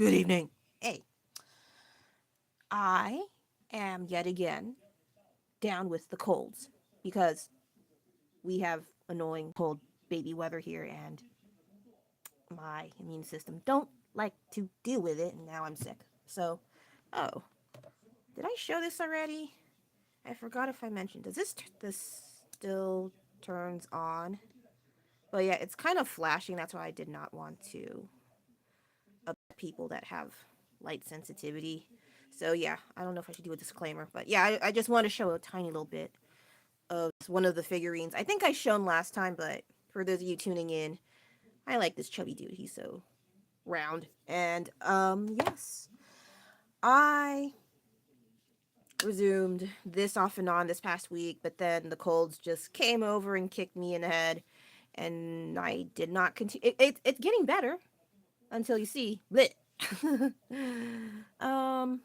Good evening. Hey, I am yet again down with the colds because we have annoying cold baby weather here and my immune system don't like to deal with it and now I'm sick. So, oh, did I show this already? I forgot if I mentioned. Does this still turns on? But yeah, it's kind of flashing. That's why I did not want to upset people that have light sensitivity. So yeah, I don't know if I should do a disclaimer, but yeah, I just want to show a tiny little bit of one of the figurines. I think I shown last time, but for those of you tuning in, I like this chubby dude. He's so round. And yes, I resumed this off and on this past week, but then the colds just came over and kicked me in the head, and I did not continue. It's getting better until you see lit. um,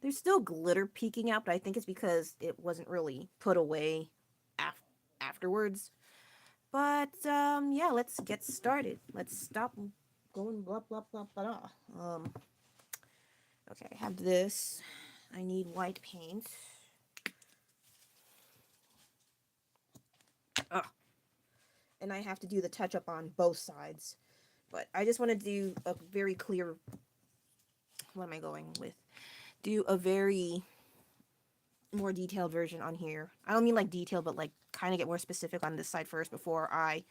there's still glitter peeking out, but I think it's because it wasn't really put away afterwards. But yeah, let's get started. Let's stop going blah blah blah blah. Okay, I have this. I need white paint. Oh, and I have to do the touch up on both sides. But I just want to do a very clear. What am I going with? Do a very more detailed version on here. I don't mean like detailed, but like kind of get more specific on this side first before I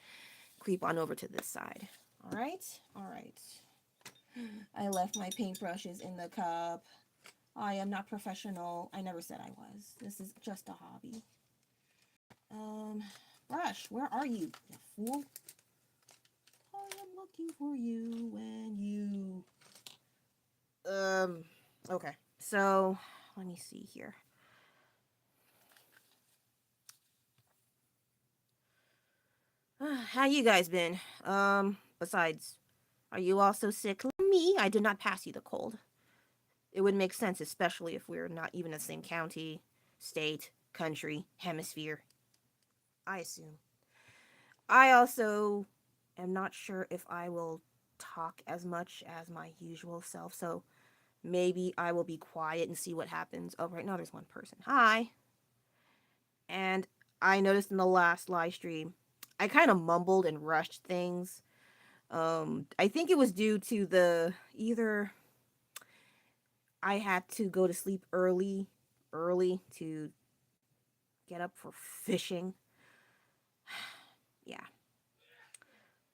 creep on over to this side. All right, all right. I left my paintbrushes in the cup. I am not professional. I never said I was. This is just a hobby. Um, Brush, where are you, you fool? I am looking for you when you... Okay. So, let me see here. How you guys been? Besides, are you also sick? Me, I did not pass you the cold. It would make sense, especially if we're not even in the same county, state, country, hemisphere. I assume. I also am not sure if I will talk as much as my usual self, so maybe I will be quiet and see what happens. Oh, right now there's one person. Hi. And I noticed in the last live stream, I kind of mumbled and rushed things. I think it was due to the either I had to go to sleep early to get up for fishing. Yeah.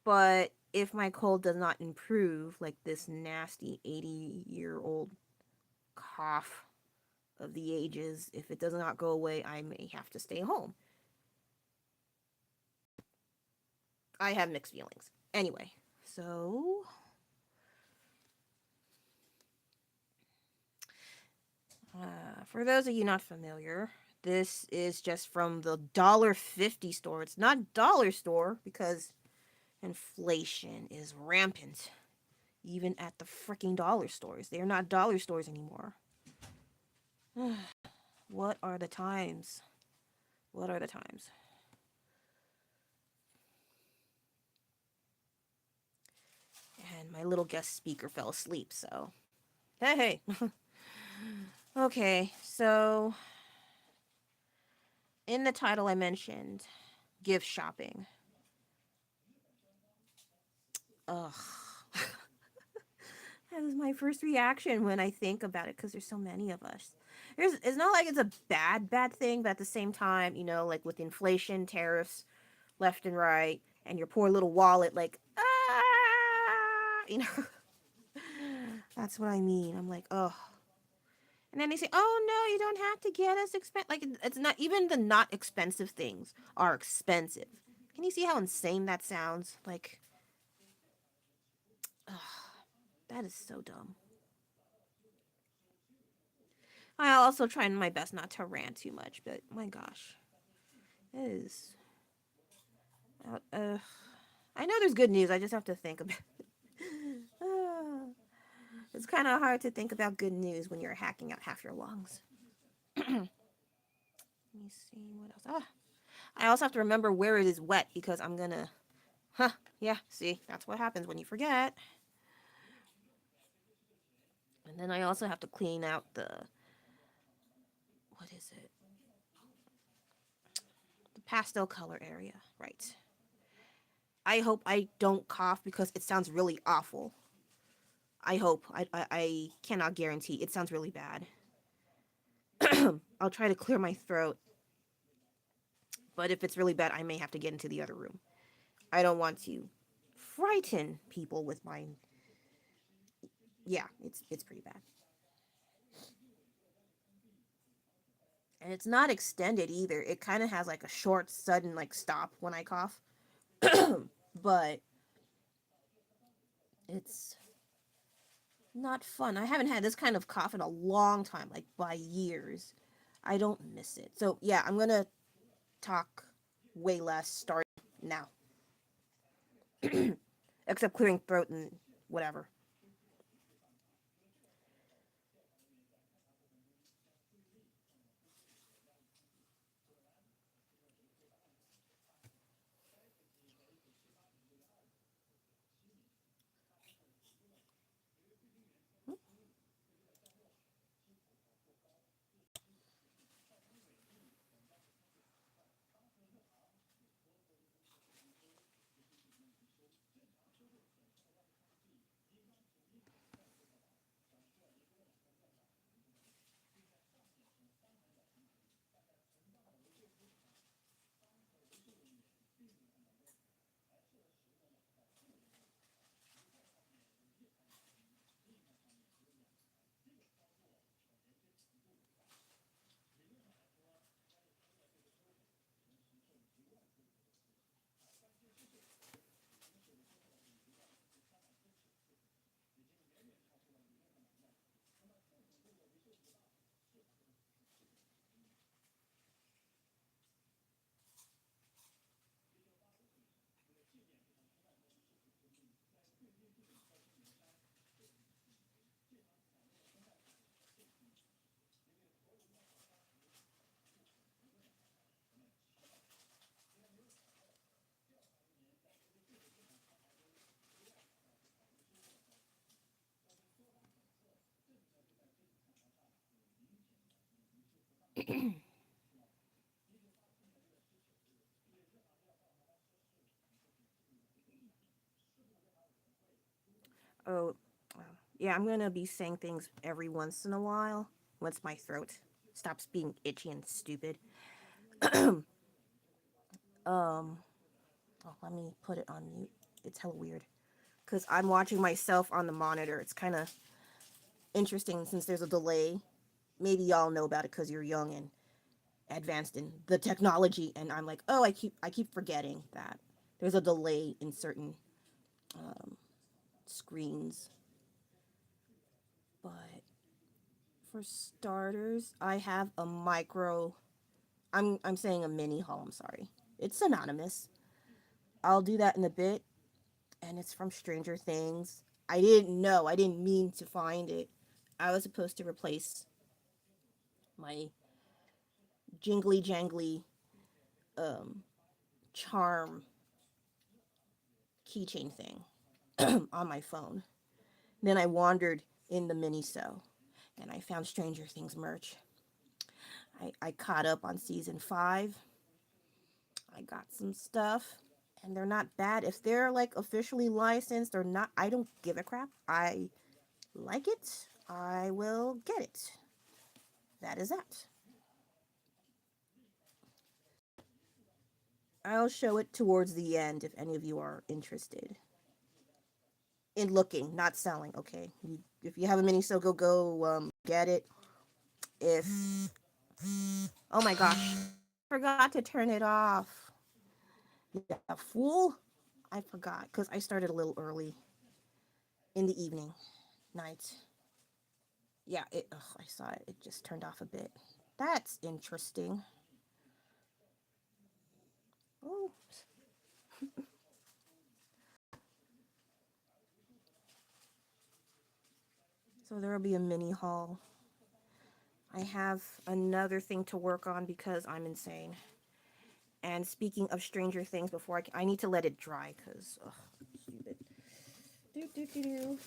But if my cold does not improve, like this nasty 80-year-old cough of the ages, if it does not go away, I may have to stay home. I have mixed feelings. Anyway, so for those of you not familiar, this is just from the $1.50 store. It's not dollar store because inflation is rampant, even at the freaking dollar stores. They are not dollar stores anymore. What are the times? What are the times? And my little guest speaker fell asleep, so. Hey. Okay, so in the title I mentioned gift shopping. Ugh. That is my first reaction when I think about it because there's so many of us. It's not like it's a bad thing, but at the same time, you know, like with inflation, tariffs, left and right, and your poor little wallet, like, you know, that's what I mean. I'm like, oh. And then they say, oh no, you don't have to get as expensive. Like, it's not, even the not expensive things are expensive. Can you see how insane that sounds? Like, ugh, that is so dumb. I also try my best not to rant too much, but my gosh, it is. I know there's good news. I just have to think about. It's kind of hard to think about good news when you're hacking out half your lungs. Let me see what else. I also have to remember where it is wet because I'm gonna. Huh? Yeah. See, that's what happens when you forget. And then I also have to clean out the, what is it? The pastel color area, right. I hope I don't cough because it sounds really awful. I hope. I cannot guarantee. It sounds really bad. I'll try to clear my throat, but if it's really bad, I may have to get into the other room. I don't want to frighten people with my, yeah, it's pretty bad. And it's not extended either. It kind of has like a short, sudden like stop when I cough. But it's not fun. I haven't had this kind of cough in a long time, like by years. I don't miss it. So yeah, I'm gonna talk way less starting now. Except clearing throat and whatever. Oh, yeah, I'm gonna be saying things every once in a while once my throat stops being itchy and stupid. um, oh, let me put it on mute. It's hella weird because I'm watching myself on the monitor. It's kind of interesting since there's a delay. Maybe y'all know about it because you're young and advanced in the technology, and I'm like, oh, I keep forgetting that there's a delay in certain um, screens. But for starters, I have a micro. I'm saying a mini haul. I'm sorry. It's synonymous. I'll do that in a bit, and it's from Stranger Things. I didn't know. I didn't mean to find it. I was supposed to replace my jingly jangly um, charm keychain thing on my phone. Then I wandered in the mini-so and I found Stranger Things merch. I caught up on season 5. I got some stuff and they're not bad. If they're like officially licensed or not, I don't give a crap. I like it. I will get it. That is that. I'll show it towards the end if any of you are interested in looking, not selling. Okay, if you have a mini, so go get it. If oh my gosh, forgot to turn it off. Yeah, fool. I forgot because I started a little early in the evening, night. Yeah, I saw it. It just turned off a bit. That's interesting. Oh, so there will be a mini haul. I have another thing to work on because I'm insane. And speaking of Stranger Things, before I need to let it dry because stupid. Do do do do.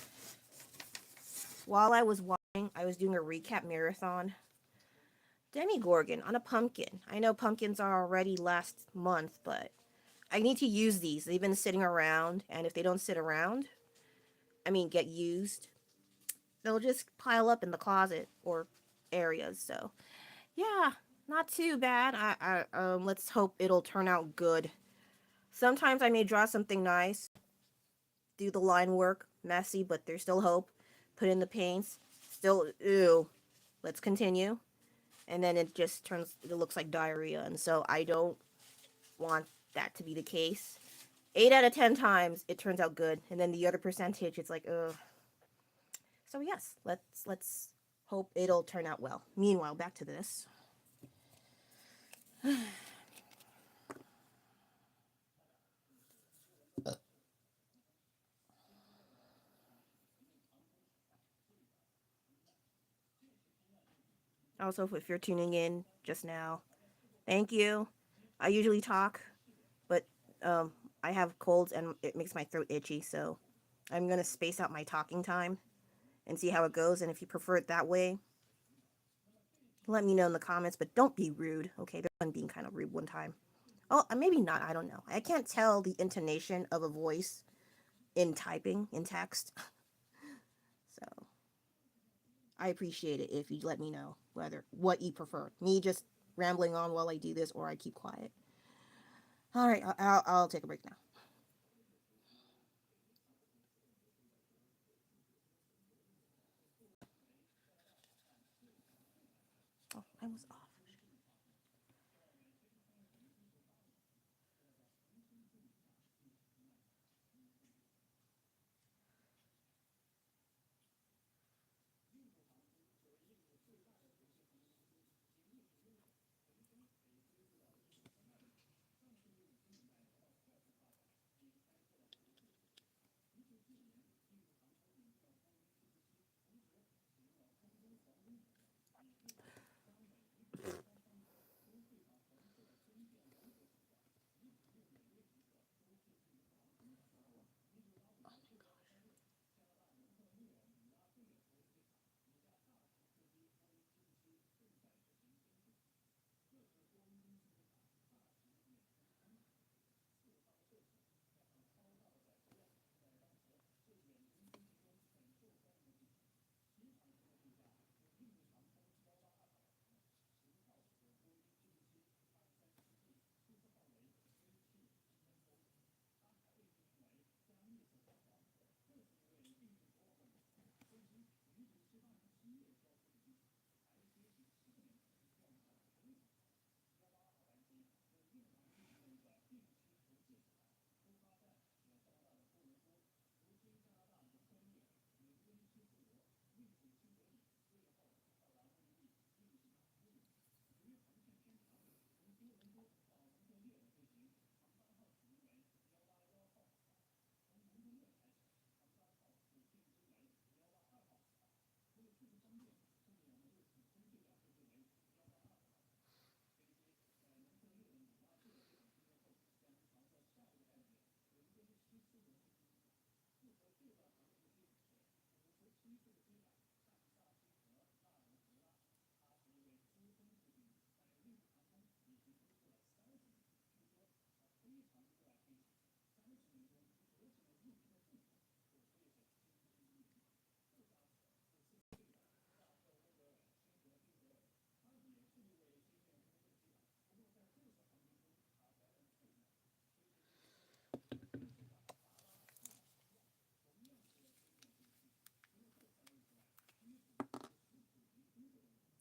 while I was watching, I was doing a recap marathon. Demigorgon on a pumpkin. I know pumpkins are already last month, but I need to use these. They've been sitting around, and if they don't sit around, I mean get used, they'll just pile up in the closet or areas. So yeah, not too bad. Let's hope it'll turn out good. Sometimes I may draw something nice, do the line work, messy, but there's still hope. Put in the paints, still ew. Let's continue. And then it looks like diarrhea, and so I don't want that to be the case. 8 out of 10 times it turns out good, and then the other percentage it's like ugh. So yes, let's hope it'll turn out well. Meanwhile, back to this. Also, if you're tuning in just now, thank you. I usually talk, but um, I have colds and it makes my throat itchy, so I'm gonna space out my talking time and see how it goes. And if you prefer it that way, let me know in the comments. But don't be rude, okay? There's one being kind of rude one time. Oh, maybe not. I don't know. I can't tell the intonation of a voice in typing in text, so I appreciate it if you let me know what you prefer. Me just rambling on while I do this, or I keep quiet. All right, I'll take a break now. Oh, I was off.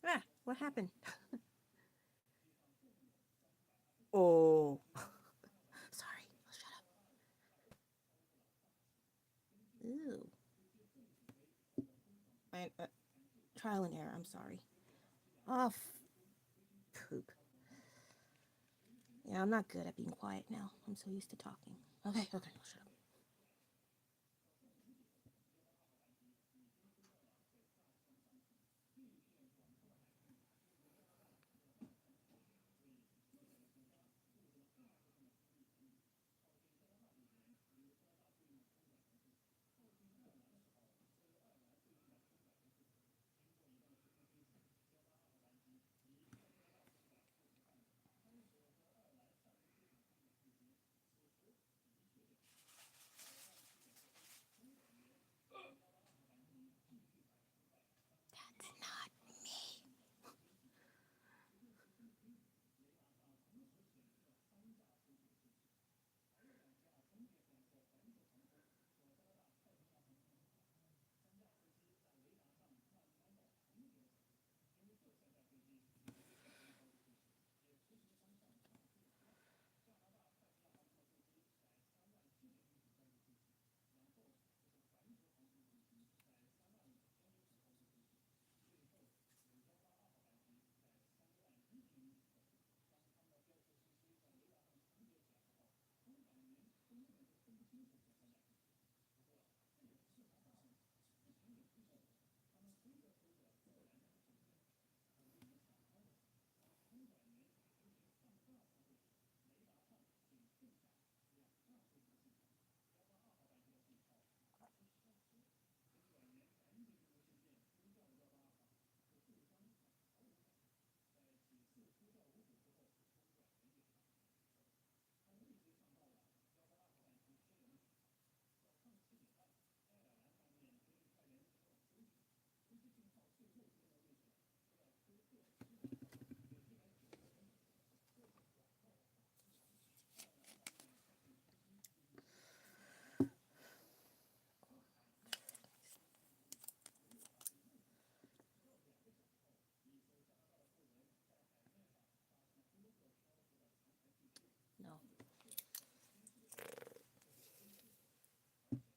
Ah, what happened? Oh, sorry. Shut up. Ew. Trial and error. I'm sorry. Oh, poop. Yeah, I'm not good at being quiet now. I'm so used to talking. Okay, okay, I'll shut up.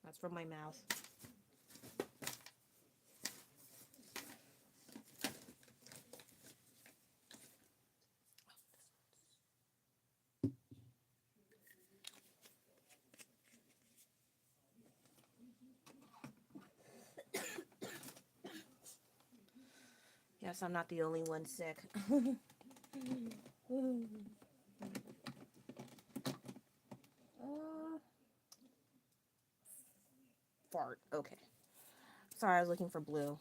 That's from my mouth. Yes, I'm not the only one sick. Fart. Okay. Sorry, I was looking for blue.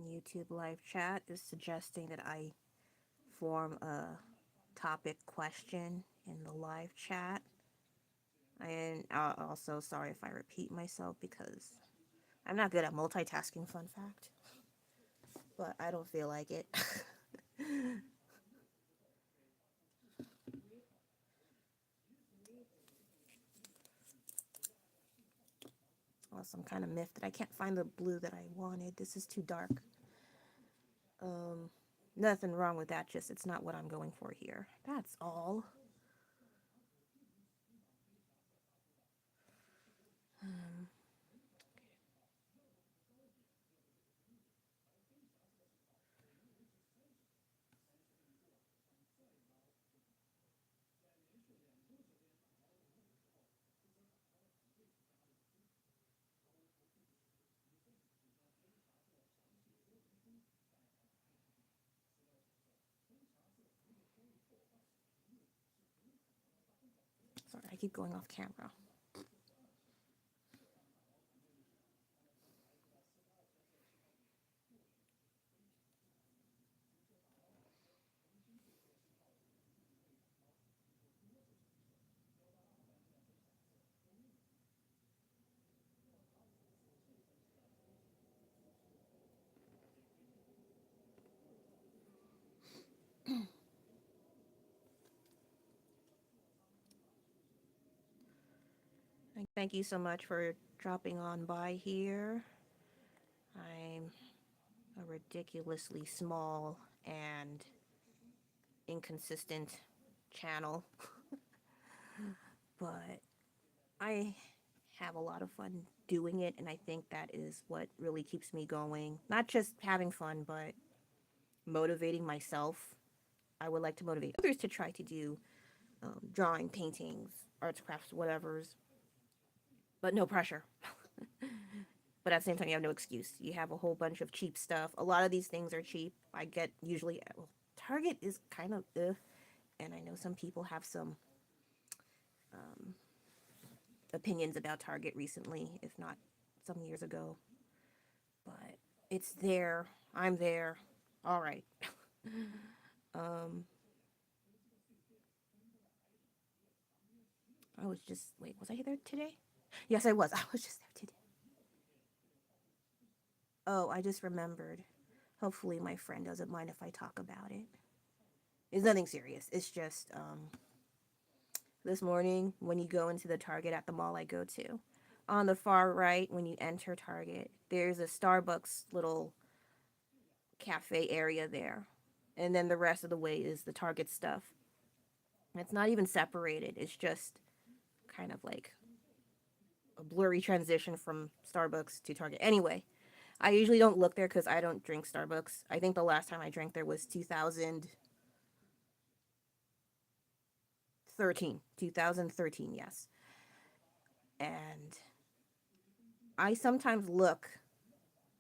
YouTube live chat is suggesting that I form a topic question in the live chat. And also, sorry if I repeat myself because I'm not good at multitasking, fun fact. But I don't feel like it. Well, some kind of myth that I can't find the blue that I wanted. This is too dark. Nothing wrong with that, just it's not what I'm going for here. That's all. Sorry, I keep going off camera. thank you so much for dropping on by here. I'm a ridiculously small and inconsistent channel, but I have a lot of fun doing it, and I think that is what really keeps me going. Not just having fun, but motivating myself. I would like to motivate others to try to do drawing, paintings, arts, crafts, whatever's, but no pressure. But at the same time, you have no excuse. You have a whole bunch of cheap stuff. A lot of these things are cheap. I get usually, well, Target is kind of and I know some people have some um, opinions about Target recently, if not some years ago. But it's there. I'm there. All right. um, I was just, wait, was I there today? Yes, I was. I was just there today. Oh, I just remembered. Hopefully my friend doesn't mind if I talk about it. It's nothing serious. It's just this morning when you go into the Target at the mall I go to, on the far right when you enter Target, there's a Starbucks little cafe area there. And then the rest of the way is the Target stuff. And it's not even separated. It's just kind of like a blurry transition from Starbucks to Target. Anyway, I usually don't look there because I don't drink Starbucks. I think the last time I drank there was 2013, yes. And I sometimes look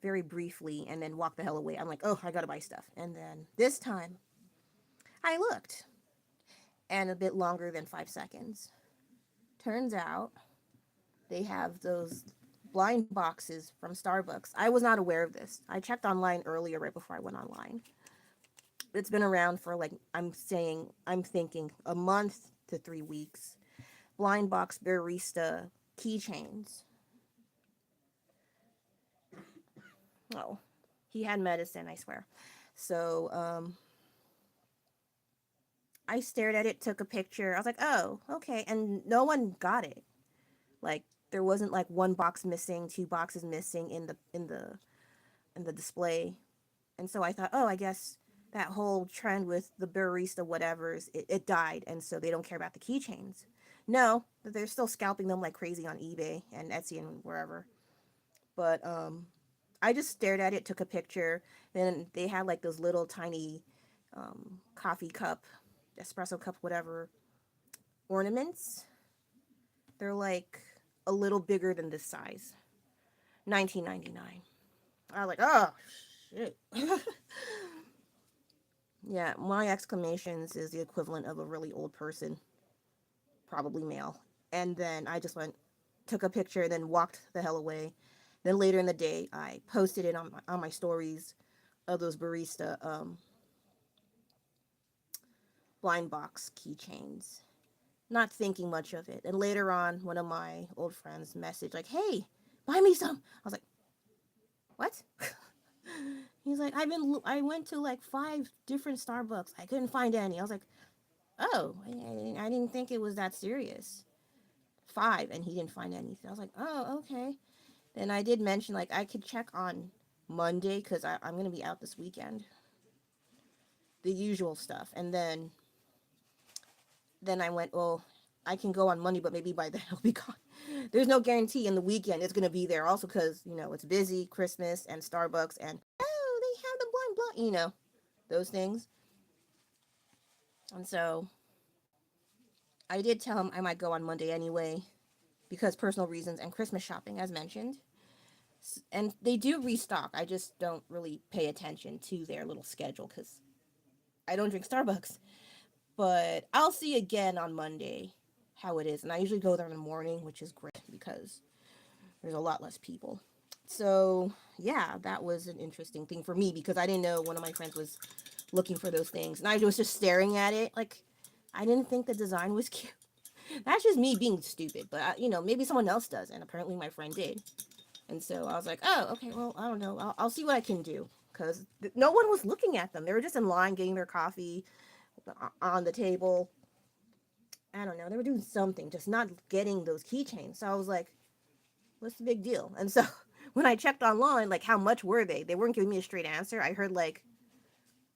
very briefly and then walk the hell away. I'm like, oh, I gotta buy stuff. And then this time I looked, and a bit longer than 5 seconds. Turns out they have those blind boxes from Starbucks. I was not aware of this. I checked online earlier, right before I went online. It's been around for like, I'm thinking a month to 3 weeks. Blind box barista keychains. Oh, he had medicine, I swear. So, I stared at it, took a picture. I was like, oh, okay. And no one got it. Like, there wasn't like one box missing, two boxes missing in the display. And so I thought, oh, I guess that whole trend with the barista whatevers, it died, and so they don't care about the keychains. No, they're still scalping them like crazy on eBay and Etsy and wherever. But I just stared at it, took a picture. Then they had like those little tiny coffee cup, espresso cup, whatever ornaments. They're like a little bigger than this size. 19.99. I was like, oh shit. Yeah, my exclamations is the equivalent of a really old person, probably male. And then I just went, took a picture, then walked the hell away. Then later in the day, I posted it on my stories of those barista blind box keychains, not thinking much of it. And later on, one of my old friends messaged like, "Hey, buy me some." I was like, "What?" He's like, I went to like 5 different Starbucks. I couldn't find any. I was like, "Oh, I didn't think it was that serious." 5, and he didn't find anything. I was like, "Oh, okay." Then I did mention like I could check on Monday because I'm gonna be out this weekend. The usual stuff, and then I went, well, I can go on Monday, but maybe by then it'll be gone. There's no guarantee in the weekend it's gonna be there. Also, because it's busy, Christmas and Starbucks, and oh, they have the blind block, those things. And so I did tell him I might go on Monday anyway, because personal reasons and Christmas shopping, as mentioned. And they do restock. I just don't really pay attention to their little schedule because I don't drink Starbucks. But I'll see again on Monday how it is. And I usually go there in the morning, which is great because there's a lot less people. So, yeah, that was an interesting thing for me because I didn't know one of my friends was looking for those things. And I was just staring at it. Like, I didn't think the design was cute. That's just me being stupid. But, maybe someone else does. And apparently my friend did. And so I was like, oh, okay, well, I don't know. I'll see what I can do. Because no one was looking at them. They were just in line getting their coffee on the table. I don't know, they were doing something, just not getting those keychains. So I was like, what's the big deal? And so when I checked online, like how much were they? They weren't giving me a straight answer. I heard like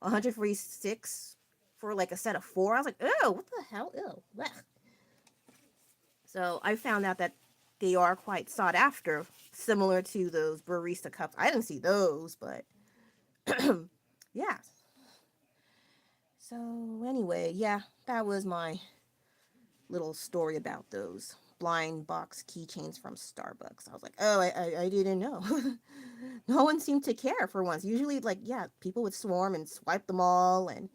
146 for like a set of four. I was like, oh, what the hell? Ew. Blech. So I found out that they are quite sought after, similar to those barista cups. I didn't see those, but yeah. So anyway, yeah, that was my little story about those blind box keychains from Starbucks. I was like, oh, I didn't know. No one seemed to care for once. Usually, like, yeah, people would swarm and swipe them all and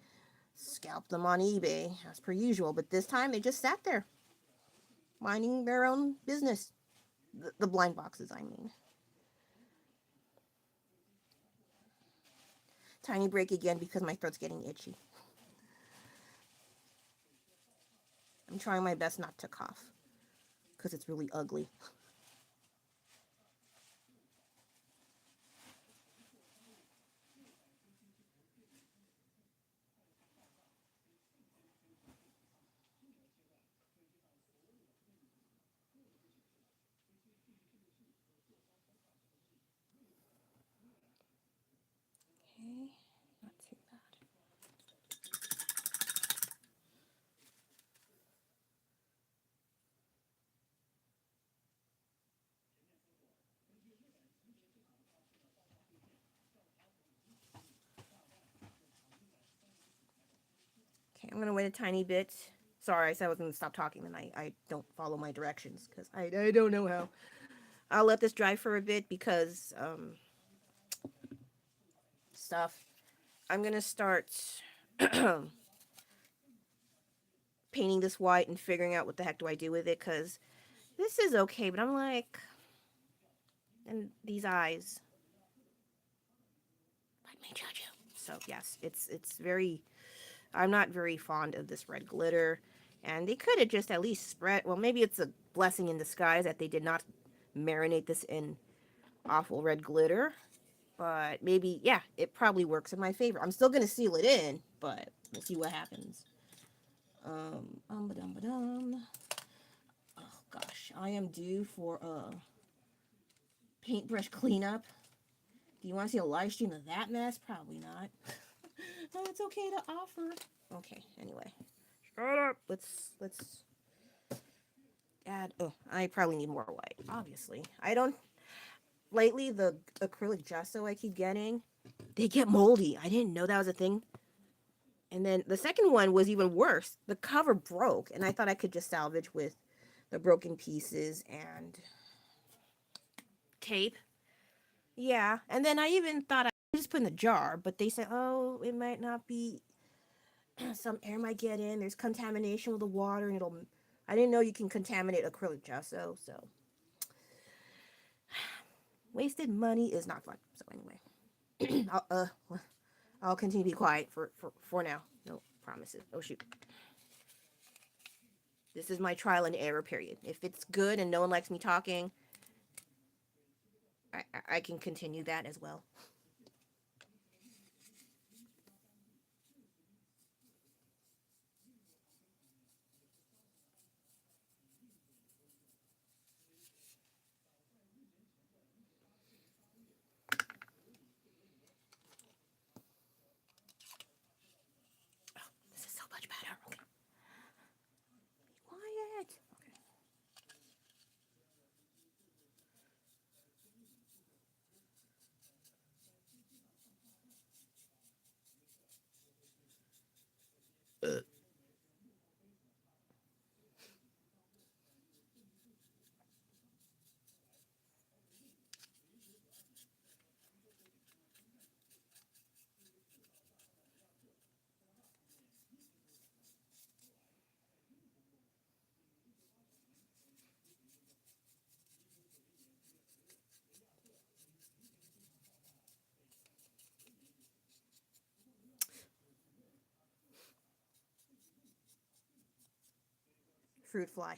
scalp them on eBay as per usual. But this time, they just sat there, minding their own business. The blind boxes, I mean. Tiny break again because my throat's getting itchy. I'm trying my best not to cough because it's really ugly. Okay, not too bad. Okay, I'm gonna wait a tiny bit. Sorry, I said I was gonna stop talking, and I don't follow my directions because I don't know how. I'll let this dry for a bit because stuff. I'm gonna start painting this white and figuring out what the heck do I do with it because this is okay, but I'm like, and these eyes, let me judge you. So yes, it's very. I'm not very fond of this red glitter, and they could have just at least spread. Well, maybe it's a blessing in disguise that they did not marinate this in awful red glitter. But maybe, yeah, it probably works in my favor. I'm still gonna seal it in, but we'll see what happens. Ba-dum. Oh gosh, I am due for a paintbrush cleanup. Do you want to see a live stream of that mess? Probably not. No, it's okay to offer. Okay, anyway. Shut up. Let's add. Oh, I probably need more white. Obviously, I don't. Lately, the acrylic gesso I keep getting, they get moldy. I didn't know that was a thing. And then the second one was even worse. The cover broke, and I thought I could just salvage with the broken pieces and tape. Yeah, and then I even thought I could just put in the jar, but they said, oh, it might not be. Some air might get in. There's contamination with the water, and it'll. I didn't know you can contaminate acrylic gesso, so wasted money is not fun. So anyway, I'll continue to be quiet for now. No promises. Oh shoot. This is my trial and error period. If it's good and no one likes me talking, I can continue that as well. Oh, this is so much better. Okay. Be quiet. Okay. Fruit fly.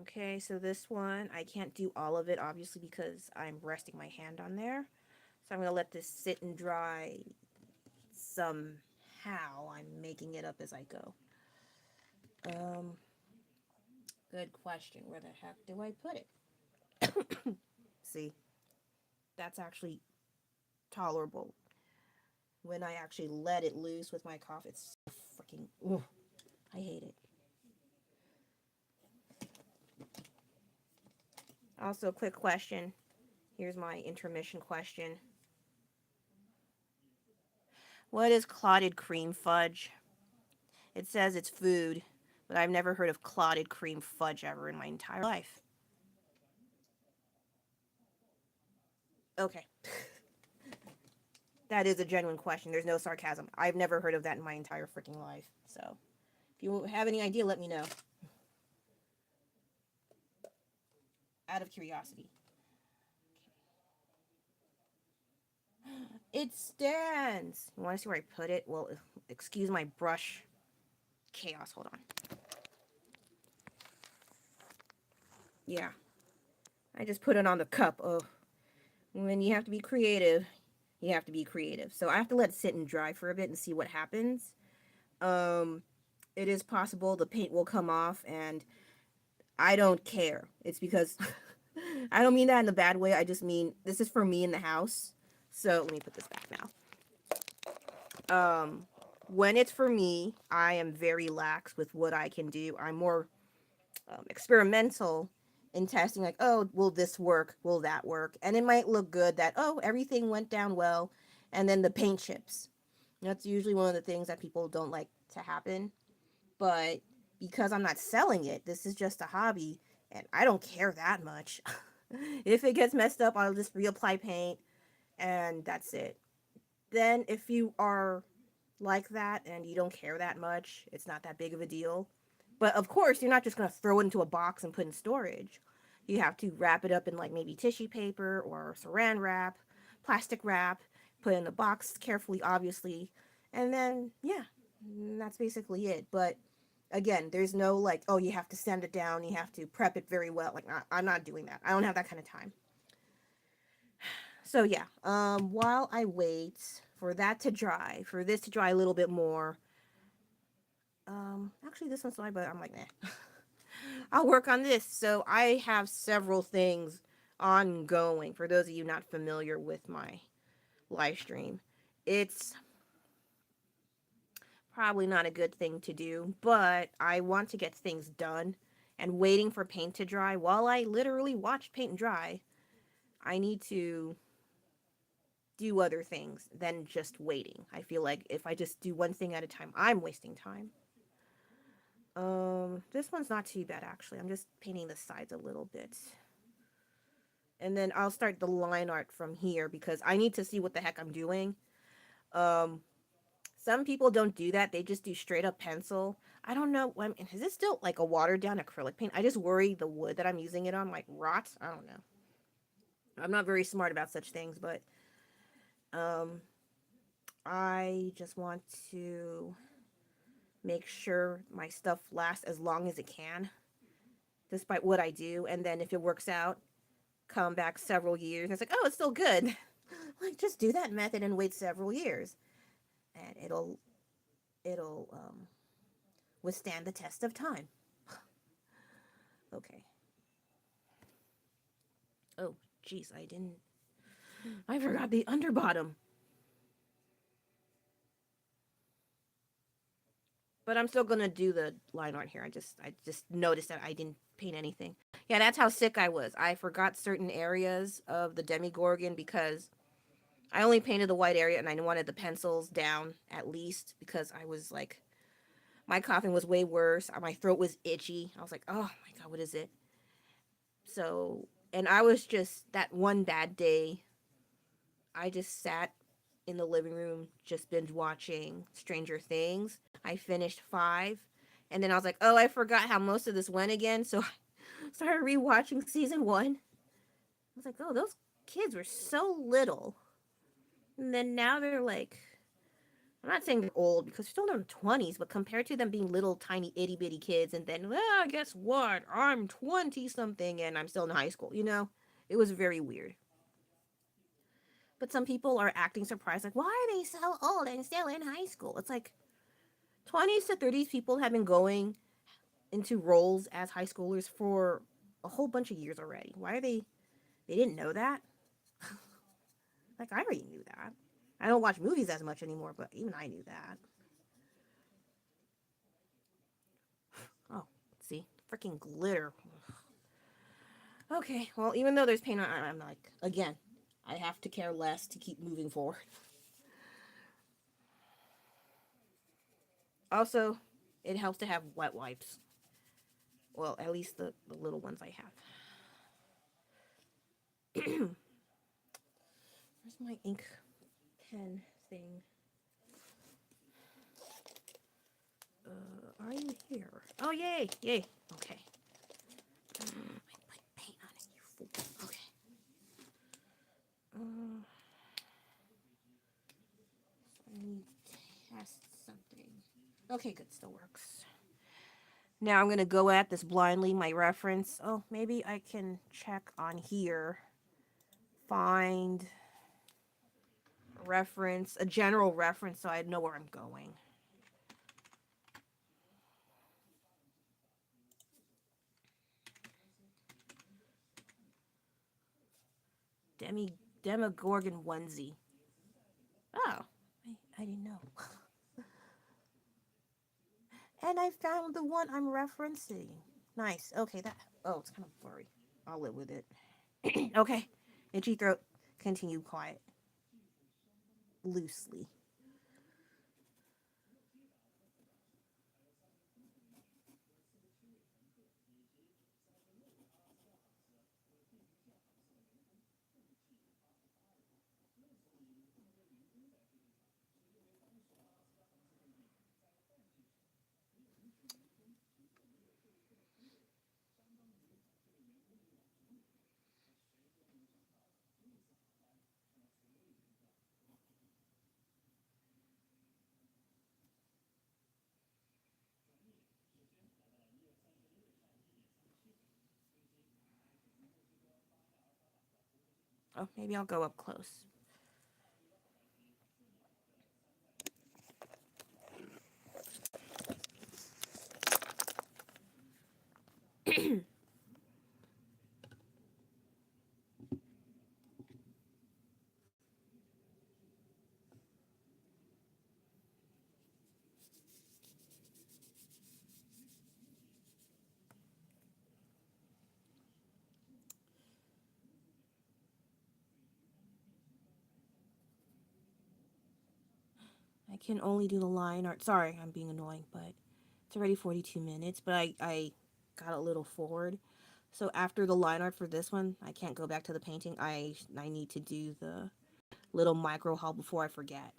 Okay, so this one, I can't do all of it, obviously, because I'm resting my hand on there. So I'm going to let this sit and dry somehow. I'm making it up as I go. Um, Good question. Where the heck do I put it? See, that's actually tolerable. When I actually let it loose with my cough, it's so freaking, ugh, I hate it. Also, quick question. Here's my intermission question. What is clotted cream fudge? It says it's food, but I've never heard of clotted cream fudge ever in my entire life. Okay. That is a genuine question. There's no sarcasm. I've never heard of that in my entire freaking life. So, if you have any idea, let me know. Out of curiosity. It stands. You want to see where I put it? Well, excuse my brush chaos. Hold on. Yeah. I just put it on the cup. Oh, when you have to be creative, you have to be creative. So I have to let it sit and dry for a bit and see what happens. Um, it is possible the paint will come off, and I don't care. It's because I don't mean that in a bad way. I just mean this is for me in the house. So let me put this back now. When it's for me, I am very lax with what I can do. I'm more experimental in testing, like, oh, will this work? Will that work? And it might look good that, oh, everything went down well, and then the paint chips. That's usually one of the things that people don't like to happen. But because I'm not selling it, this is just a hobby, and I don't care that much. If it gets messed up, I'll just reapply paint, and that's it. Then, if you are like that and you don't care that much, it's not that big of a deal. But of course, you're not just going to throw it into a box and put in storage. You have to wrap it up in like maybe tissue paper or saran wrap, plastic wrap, put it in the box carefully, obviously. And then, yeah, that's basically it. But again, there's no like, oh, you have to sand it down, you have to prep it very well. Like, I'm not doing that. I don't have that kind of time. So yeah, while I wait for that to dry, for this to dry a little bit more, actually this one's dry, but I'm like, nah. I'll work on this. So I have several things ongoing. For those of you not familiar with my live stream, it's probably not a good thing to do, but I want to get things done. And waiting for paint to dry, while I literally watch paint dry, I need to do other things than just waiting. I feel like if I just do one thing at a time, I'm wasting time. This one's not too bad actually. I'm just painting the sides a little bit. And then I'll start the line art from here because I need to see what the heck I'm doing. Um, some people don't do that. They just do straight up pencil. I don't know. Is this still like a watered down acrylic paint? I just worry the wood that I'm using it on might rot. I don't know. I'm not very smart about such things, but um, I just want to make sure my stuff lasts as long as it can, despite what I do. And then if it works out, come back several years. And it's like, oh, it's still good. Like, just do that method and wait several years, and it'll withstand the test of time. Okay. Oh, jeez, I forgot the underbottom. But I'm still gonna do the line art here. I just noticed that I didn't paint anything. Yeah, that's how sick I was. I forgot certain areas of the Demigorgon because I only painted the white area and I wanted the pencils down at least because I was like, my coughing was way worse. My throat was itchy. I was like, oh my God, what is it? So, and I was just, that one bad day, I just sat in the living room, just binge watching Stranger Things. I finished five. And then I was like, oh, I forgot how most of this went again. So I started rewatching season one. I was like, oh, those kids were so little. And then now they're like I'm not saying they're old because they're still in their 20s, but compared to them being little tiny itty bitty kids, and then, well, guess what? I'm 20 something and I'm still in high school, you know? It was very weird. But some people are acting surprised, like, why are they so old and still in high school? It's like 20s to 30s people have been going into roles as high schoolers for a whole bunch of years already. Why are they didn't know that? Like, I already knew that. I don't watch movies as much anymore, but even I knew that. Oh, see, freaking glitter. Okay, well, even though there's paint on, I'm like, again, I have to care less to keep moving forward. Also, it helps to have wet wipes. Well, at least the little ones I have. Where's my ink pen thing? Are you here? Oh, yay, yay. Okay. I put paint on it, you fool. Okay. I need to test something. Okay, good, still works. Now I'm gonna go at this blindly, my reference. Oh, maybe I can check on here. Find reference, a general reference so I know where I'm going. Demogorgon onesie. Oh, I didn't know. And I found the one I'm referencing. Nice. Okay, that. Oh, it's kind of blurry. I'll live with it. Okay. Itchy throat. Continue quiet. Loosely. Oh, maybe I'll go up close. I can only do the line art. Sorry, I'm being annoying, but it's already 42 minutes, but I got a little forward. So after the line art for this one, I can't go back to the painting. I need to do the little micro haul before I forget.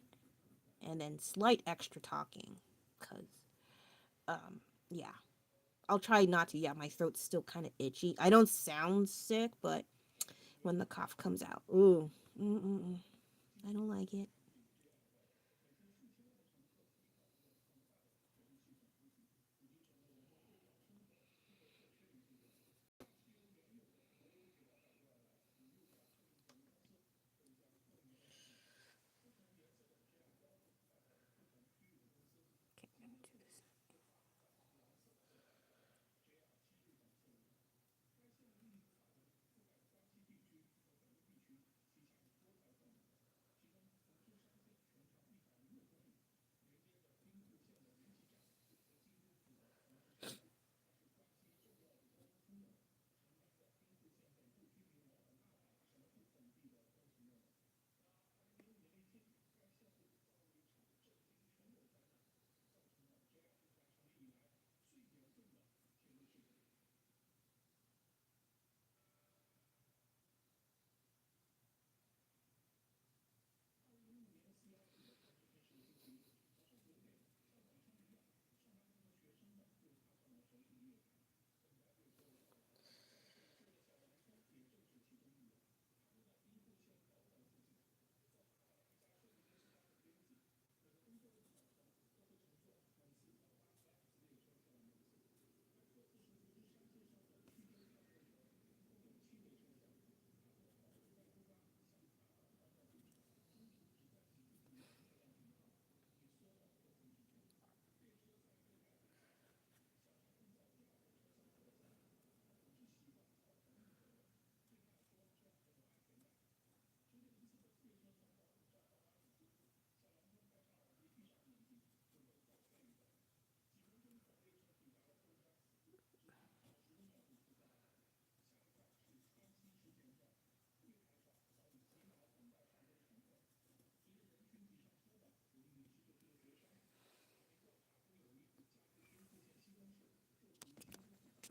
And then slight extra talking cuz yeah. I'll try not to. Yeah, my throat's still kind of itchy. I don't sound sick, but when the cough comes out, ooh, I don't like it. Okay, I'm gonna do this.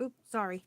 Oops, sorry.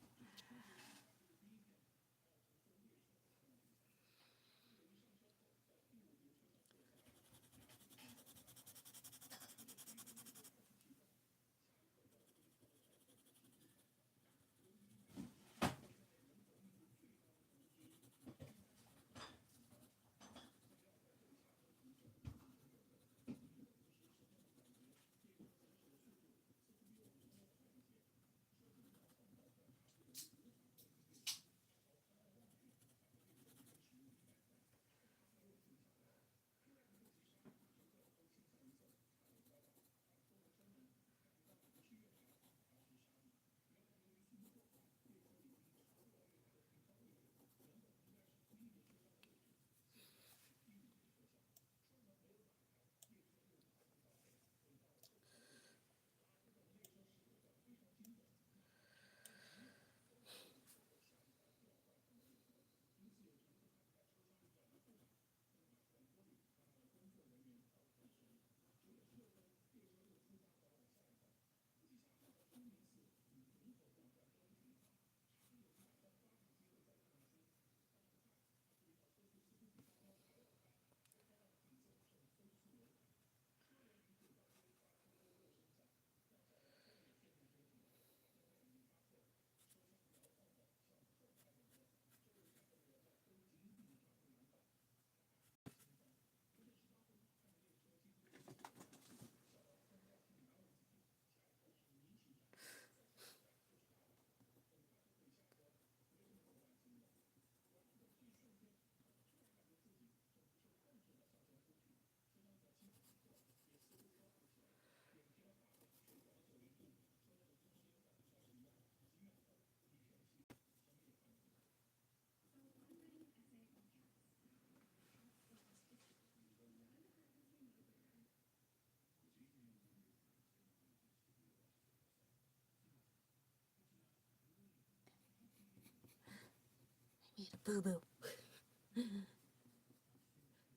Boo boo.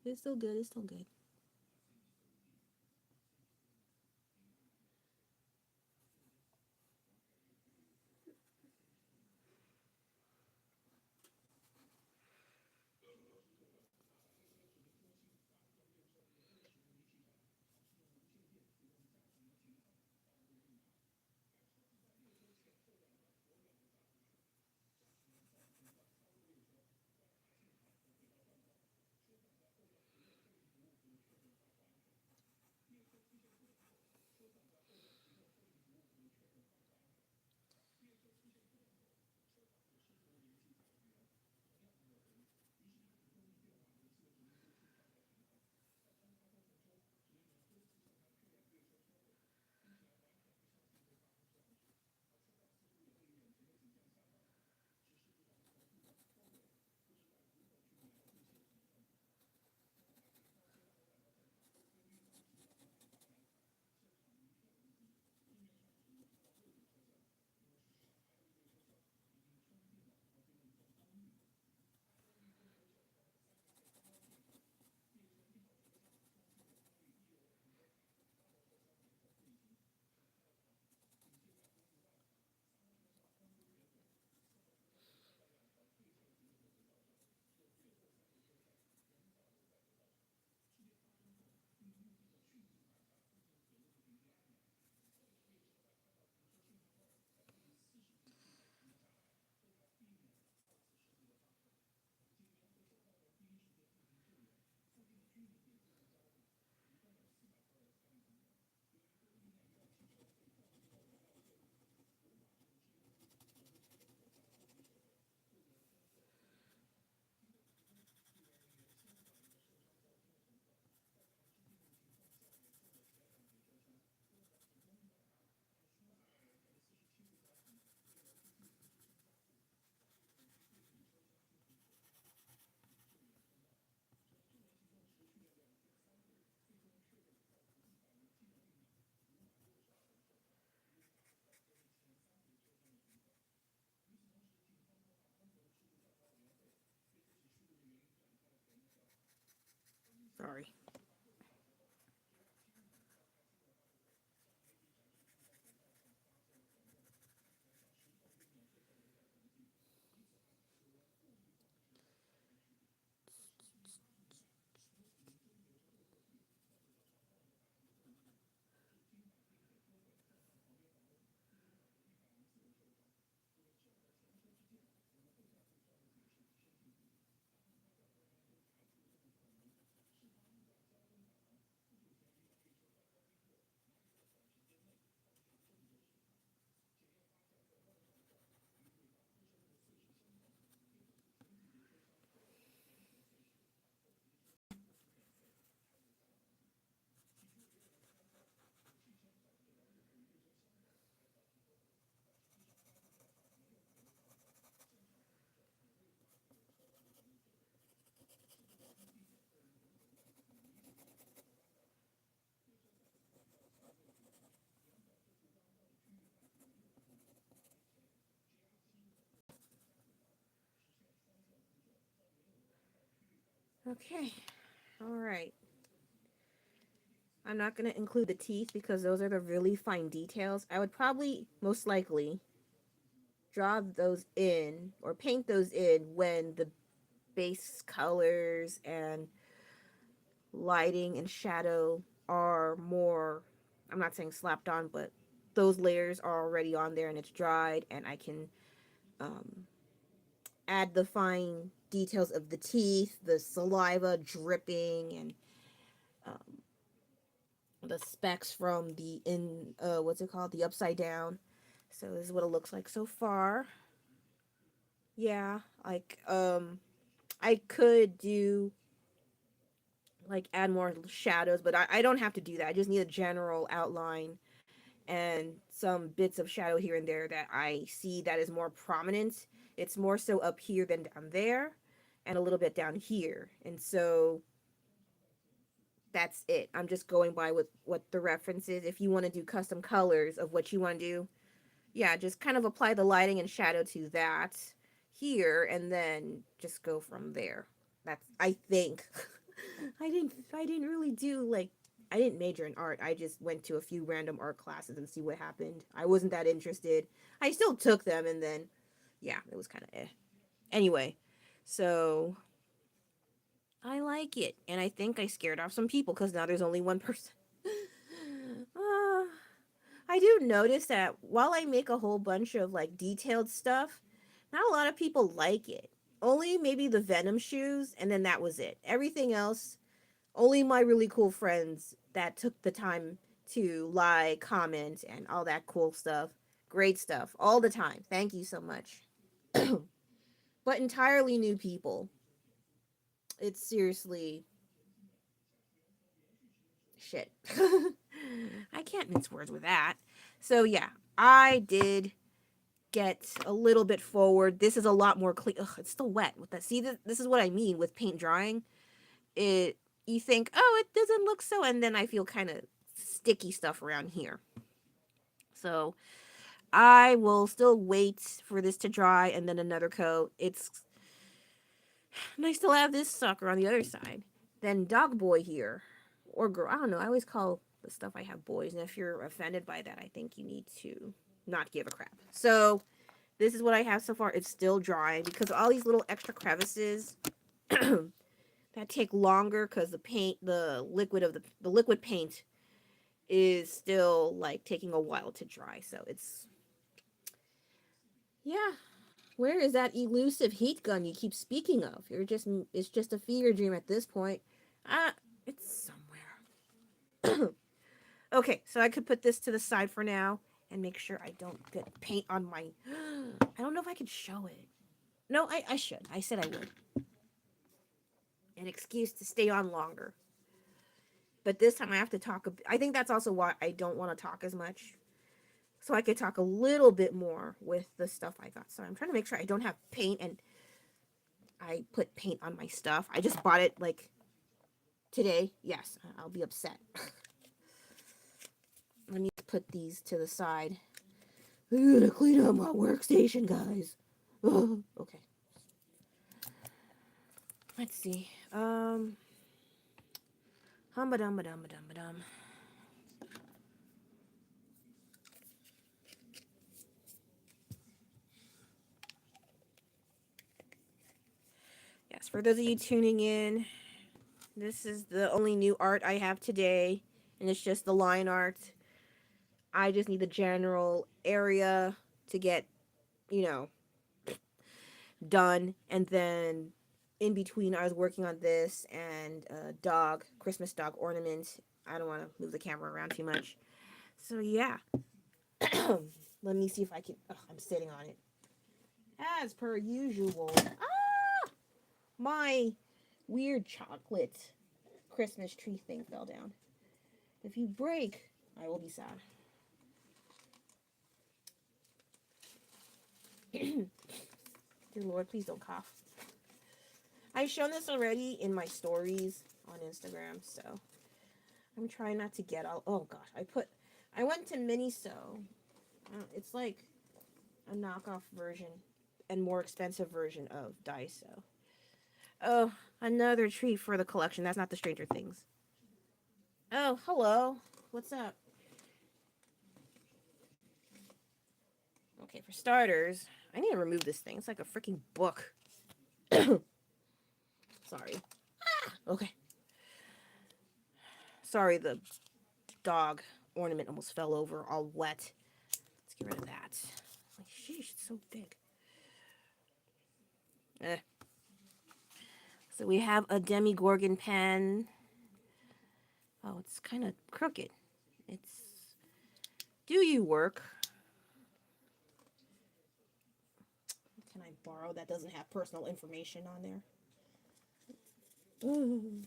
It's still good. It's still good. Sorry. Okay. All right. I'm not going to include the teeth because those are the really fine details. I would probably, most likely, draw those in or paint those in when the base colors and lighting and shadow are more, I'm not saying slapped on, but those layers are already on there and it's dried, and I can um, add the fine details of the teeth, the saliva dripping, and um, the specks from the what's it called, the upside down. So this is what it looks like so far. Yeah, like I could do like add more shadows, but I don't have to do that. I just need a general outline and some bits of shadow here and there that I see that is more prominent. It's more so up here than down there, and a little bit down here. And so that's it. I'm just going by with what the reference is. If you want to do custom colors of what you want to do, yeah, just kind of apply the lighting and shadow to that here, and then just go from there. That's, I think. I didn't really do like, I didn't major in art. I just went to a few random art classes and see what happened. I wasn't that interested. I still took them, and then yeah, it was kind of eh. Anyway, so I like it, and I think I scared off some people because now there's only one person. uh, I do notice that while I make a whole bunch of like detailed stuff, not a lot of people like it. Only maybe the Venom shoes, and then that was it. Everything else, only my really cool friends that took the time to like, comment, and all that cool stuff. Great stuff all the time. Thank you so much. But entirely new people. It's seriously shit. I can't mince words with that. So yeah, I did get a little bit forward. This is a lot more clean. Ugh, it's still wet with that. See, this is what I mean with paint drying. It, you think, oh, it doesn't look so, and then I feel kind of sticky stuff around here. So I will still wait for this to dry and then another coat. And I still have this sucker on the other side. Then dog boy here, or girl, I don't know. I always call the stuff I have boys, and if you're offended by that, I think you need to not give a crap. So this is what I have so far. It's still dry because all these little extra crevices that take longer because the paint, the liquid of the liquid paint is still like taking a while to dry. So it's, yeah. Where is that elusive heat gun you keep speaking of? It's just a fever dream at this point. It's somewhere. Okay, so I could put this to the side for now and make sure I don't get paint on my. I don't know if I could show it. No, I should. I said I would. An excuse to stay on longer. But this time I have to talk. I think that's also why I don't want to talk as much. So I could talk a little bit more with the stuff I got. So I'm trying to make sure I don't have paint and I put paint on my stuff. I just bought it like today. Yes, I'll be upset. Let me put these to the side. I'm gonna clean up my workstation, guys. Okay. Let's see. Hum-ba-dum-ba-dum-ba-dum-ba-dum. Yes, for those of you tuning in, this is the only new art I have today, and it's just the line art. I just need the general area to get, you know, done, and then in between I was working on this and a dog, Christmas dog ornament. I don't want to move the camera around too much. So yeah. Let me see if I can. Oh, I'm sitting on it. As per usual. Ah! My weird chocolate Christmas tree thing fell down. If you break, I will be sad. Dear Lord, please don't cough. I've shown this already in my stories on Instagram, so I'm trying not to get all. Oh gosh, I went to Miniso. It's like a knockoff version and more expensive version of Daiso. Oh, another treat for the collection. That's not the Stranger Things. Oh, hello. What's up? Okay, for starters, I need to remove this thing. It's like a freaking book. Sorry. Okay. Sorry, the dog ornament almost fell over, all wet. Let's get rid of that. Like, sheesh, it's so big. Eh. So we have a Demigorgon pen. Oh, it's kind of crooked. It's... Do you work? Can I borrow? That doesn't have personal information on there. Ooh.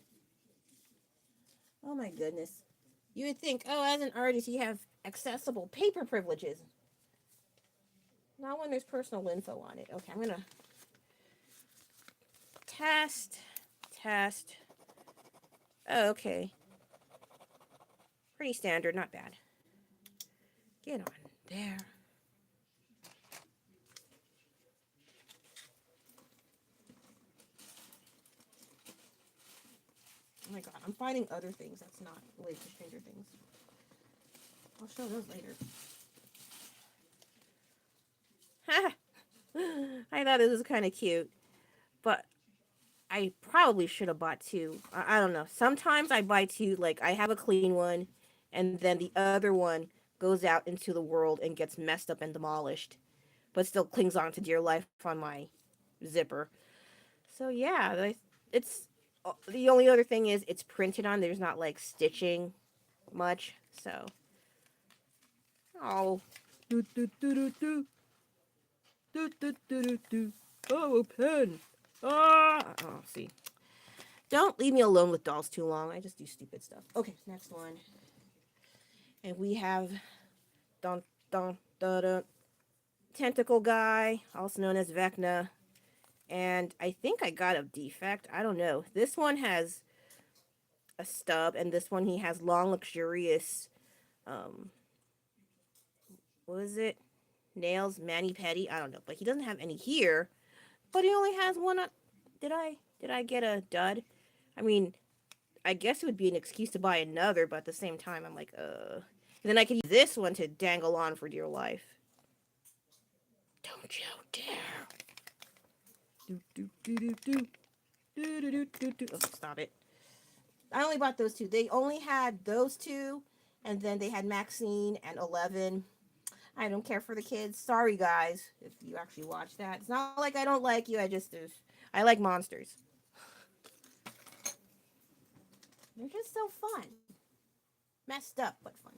Oh my goodness. You would think, oh, as an artist, you have accessible paper privileges. Not when there's personal info on it. Okay, I'm going to test. Oh, okay. Pretty standard, not bad. Get on there. Oh my god, I'm finding other things that's not related to Stranger Things. I'll show those later. I thought this was kind of cute, but I probably should have bought two. I don't know. Sometimes I buy two, like I have a clean one, and then the other one goes out into the world and gets messed up and demolished, but still clings on to dear life on my zipper. So yeah, it's the only other thing is it's printed on. There's not like stitching much, so oh. Do, do, do, do, do. Do, do, do, do, do. Oh, a pen. Ah! Oh, see. Don't leave me alone with dolls too long. I just do stupid stuff. Okay, next one. And we have dun, dun, dun, dun, Tentacle Guy, also known as Vecna. And I think I got a defect. I don't know. This one has a stub, and this one he has long, luxurious, um, what is it? Nails, mani-pedi. I don't know, but he doesn't have any here. But he only has one on... Did I get a dud? I mean, I guess it would be an excuse to buy another, but at the same time, I'm like, And then I could use this one to dangle on for dear life. Don't you dare. Do, do, do, do, do. Do, do, do, do, do. Oh, stop it. I only bought those two. They only had those two, and then they had Maxine and 11. I don't care for the kids. Sorry, guys, if you actually watch that. It's not like I don't like you. I like monsters. They're just so fun. Messed up, but fun.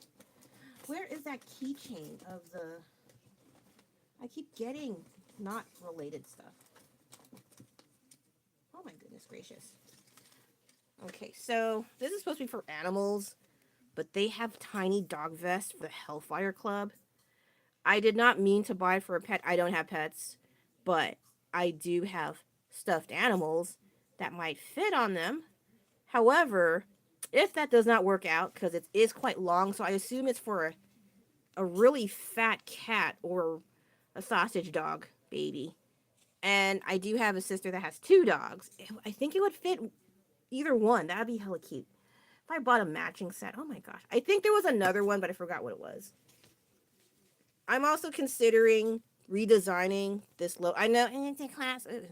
Where is that keychain of the... I keep getting not related stuff. Oh my goodness gracious. Okay, so this is supposed to be for animals, but they have tiny dog vests for the Hellfire Club. I did not mean to buy for a pet. I don't have pets, but I do have stuffed animals that might fit on them. However, if that does not work out, because it is quite long, so I assume it's for a really fat cat or a sausage dog baby. And I do have a sister that has two dogs. I think it would fit either one. That'd be hella cute. If I bought a matching set, oh my gosh. I think there was another one, but I forgot what it was. I'm also considering redesigning this logo. I know it's a class. It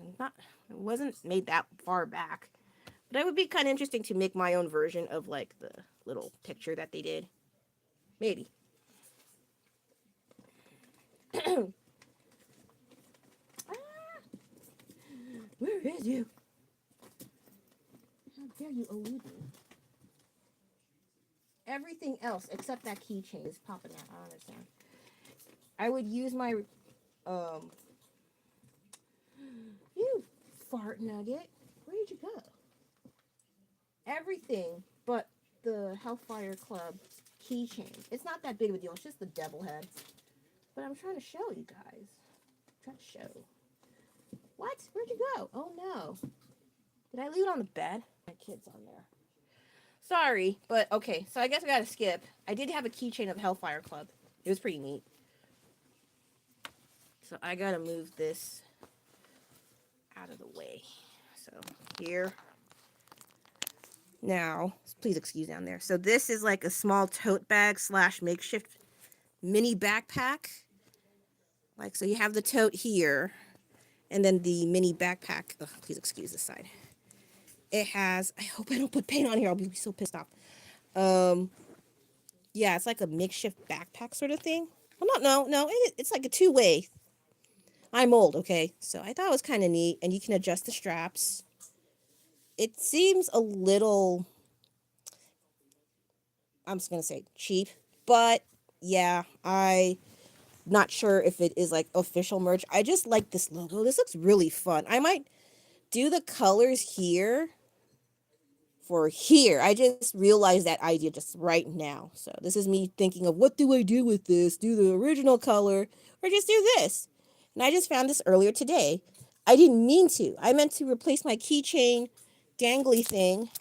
wasn't made that far back. But it would be kind of interesting to make my own version of like the little picture that they did. Maybe. Where is you? How dare you elude me? Everything else except that keychain is popping out. I don't understand. I would use my you fart nugget. Where did you go? Everything but the Hellfire Club keychain. It's not that big of a deal. It's just the devil head. But I'm trying to show you guys. I'm trying to show. What? Where'd you go? Oh no. Did I leave it on the bed? My kid's on there. Sorry, but okay. So I guess I gotta skip. I did have a keychain of Hellfire Club. It was pretty neat. So I gotta move this out of the way so here. Now, please excuse down there. So this is like a small tote bag / makeshift mini backpack. Like, so you have the tote here, and then the mini backpack. Ugh, please excuse this side. It has, I hope I don't put paint on here. I'll be so pissed off. Yeah, it's like a makeshift backpack sort of thing. Well, no. It's like a two-way. I'm old, okay? So I thought it was kind of neat, and you can adjust the straps. It seems a little, I'm just going to say cheap, but yeah, I'm not sure if it is like official merch. I just like this logo. This looks really fun. I might do the colors here for here. I just realized that idea just right now. So this is me thinking of what do I do with this? Do the original color or just do this? And I just found this earlier today. I didn't mean to. I meant to replace my keychain dangly thing,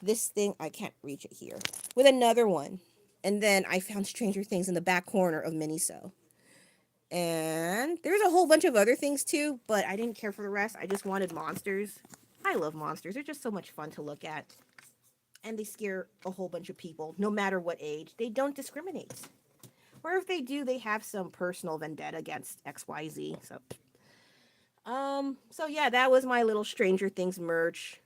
this thing, I can't reach it here, with another one. And then I found Stranger Things in the back corner of Miniso. And there's a whole bunch of other things too, but I didn't care for the rest. I just wanted monsters. I love monsters. They're just so much fun to look at. And they scare a whole bunch of people, no matter what age. They don't discriminate. Or if they do, they have some personal vendetta against XYZ. So yeah, that was my little Stranger Things merch.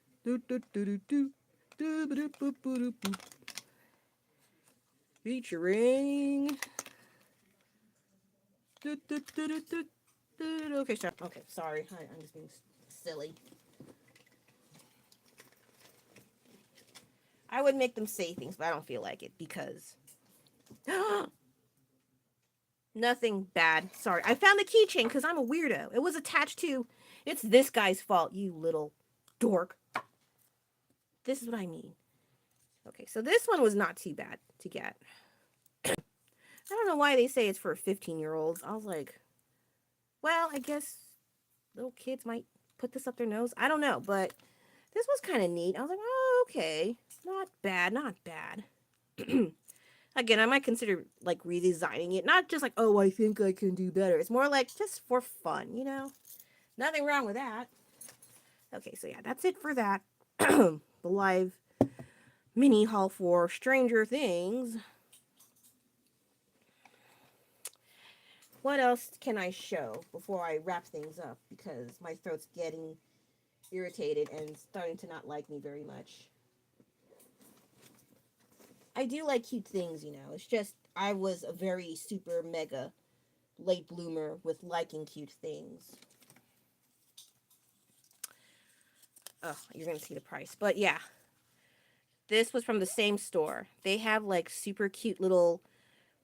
Featuring. Okay, stop. Okay, sorry. I'm just being silly. I would make them say things, but I don't feel like it because nothing bad. Sorry. I found the keychain because I'm a weirdo. It was attached to. It's this guy's fault, you little dork. This is what I mean. Okay, so this one was not too bad to get. I don't know why they say it's for 15-year-olds. I was like, well, I guess little kids might put this up their nose. I don't know, but this was kind of neat. I was like, oh, okay. Not bad, not bad. Again, I might consider like redesigning it. Not just like, oh, I think I can do better. It's more like just for fun, you know? Nothing wrong with that. Okay, so yeah, that's it for that. The live mini haul for Stranger Things. What else can I show before I wrap things up? Because my throat's getting irritated and starting to not like me very much. I do like cute things, you know. It's just I was a very super mega late bloomer with liking cute things. Oh, you're going to see the price. But yeah, this was from the same store. They have like super cute little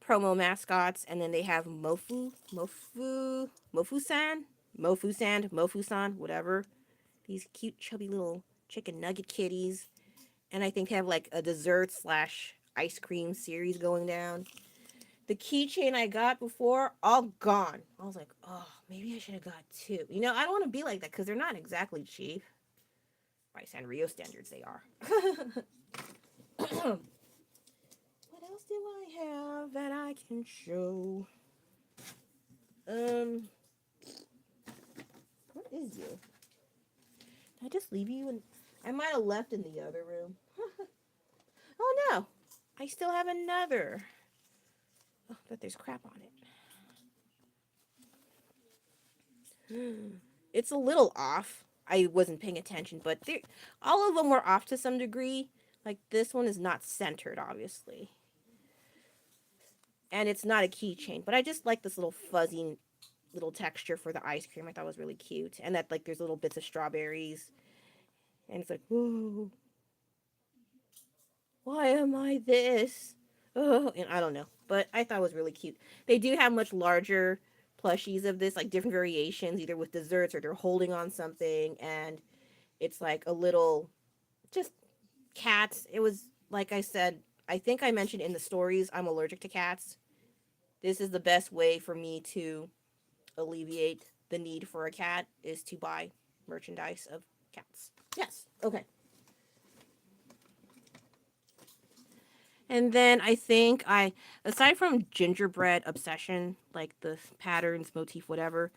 promo mascots, and then they have Mofu-san, whatever. These cute chubby little chicken nugget kitties. And I think they have like a dessert / ice cream series going down. The keychain I got before, all gone. I was like, oh, maybe I should have got two. You know, I don't want to be like that because they're not exactly cheap. By Sanrio standards, they are. What else do I have that I can show? What is you? Did I just leave you? And I might have left in the other room. Oh no, I still have another. Oh, but there's crap on it. It's a little off. I wasn't paying attention, but all of them were off to some degree. Like this one is not centered, obviously. And it's not a keychain, but I just like this little fuzzy little texture for the ice cream. I thought was really cute. And that like there's little bits of strawberries. And it's like, whoa, why am I this? Oh, and I don't know. But I thought it was really cute. They do have much larger plushies of this, like different variations, either with desserts or they're holding on something. And it's like a little, just cats. It was, like I said, I think I mentioned in the stories, I'm allergic to cats. This is the best way for me to alleviate the need for a cat is to buy merchandise of cats. Yes. Okay. And then I think aside from gingerbread obsession, like the patterns, motif, whatever,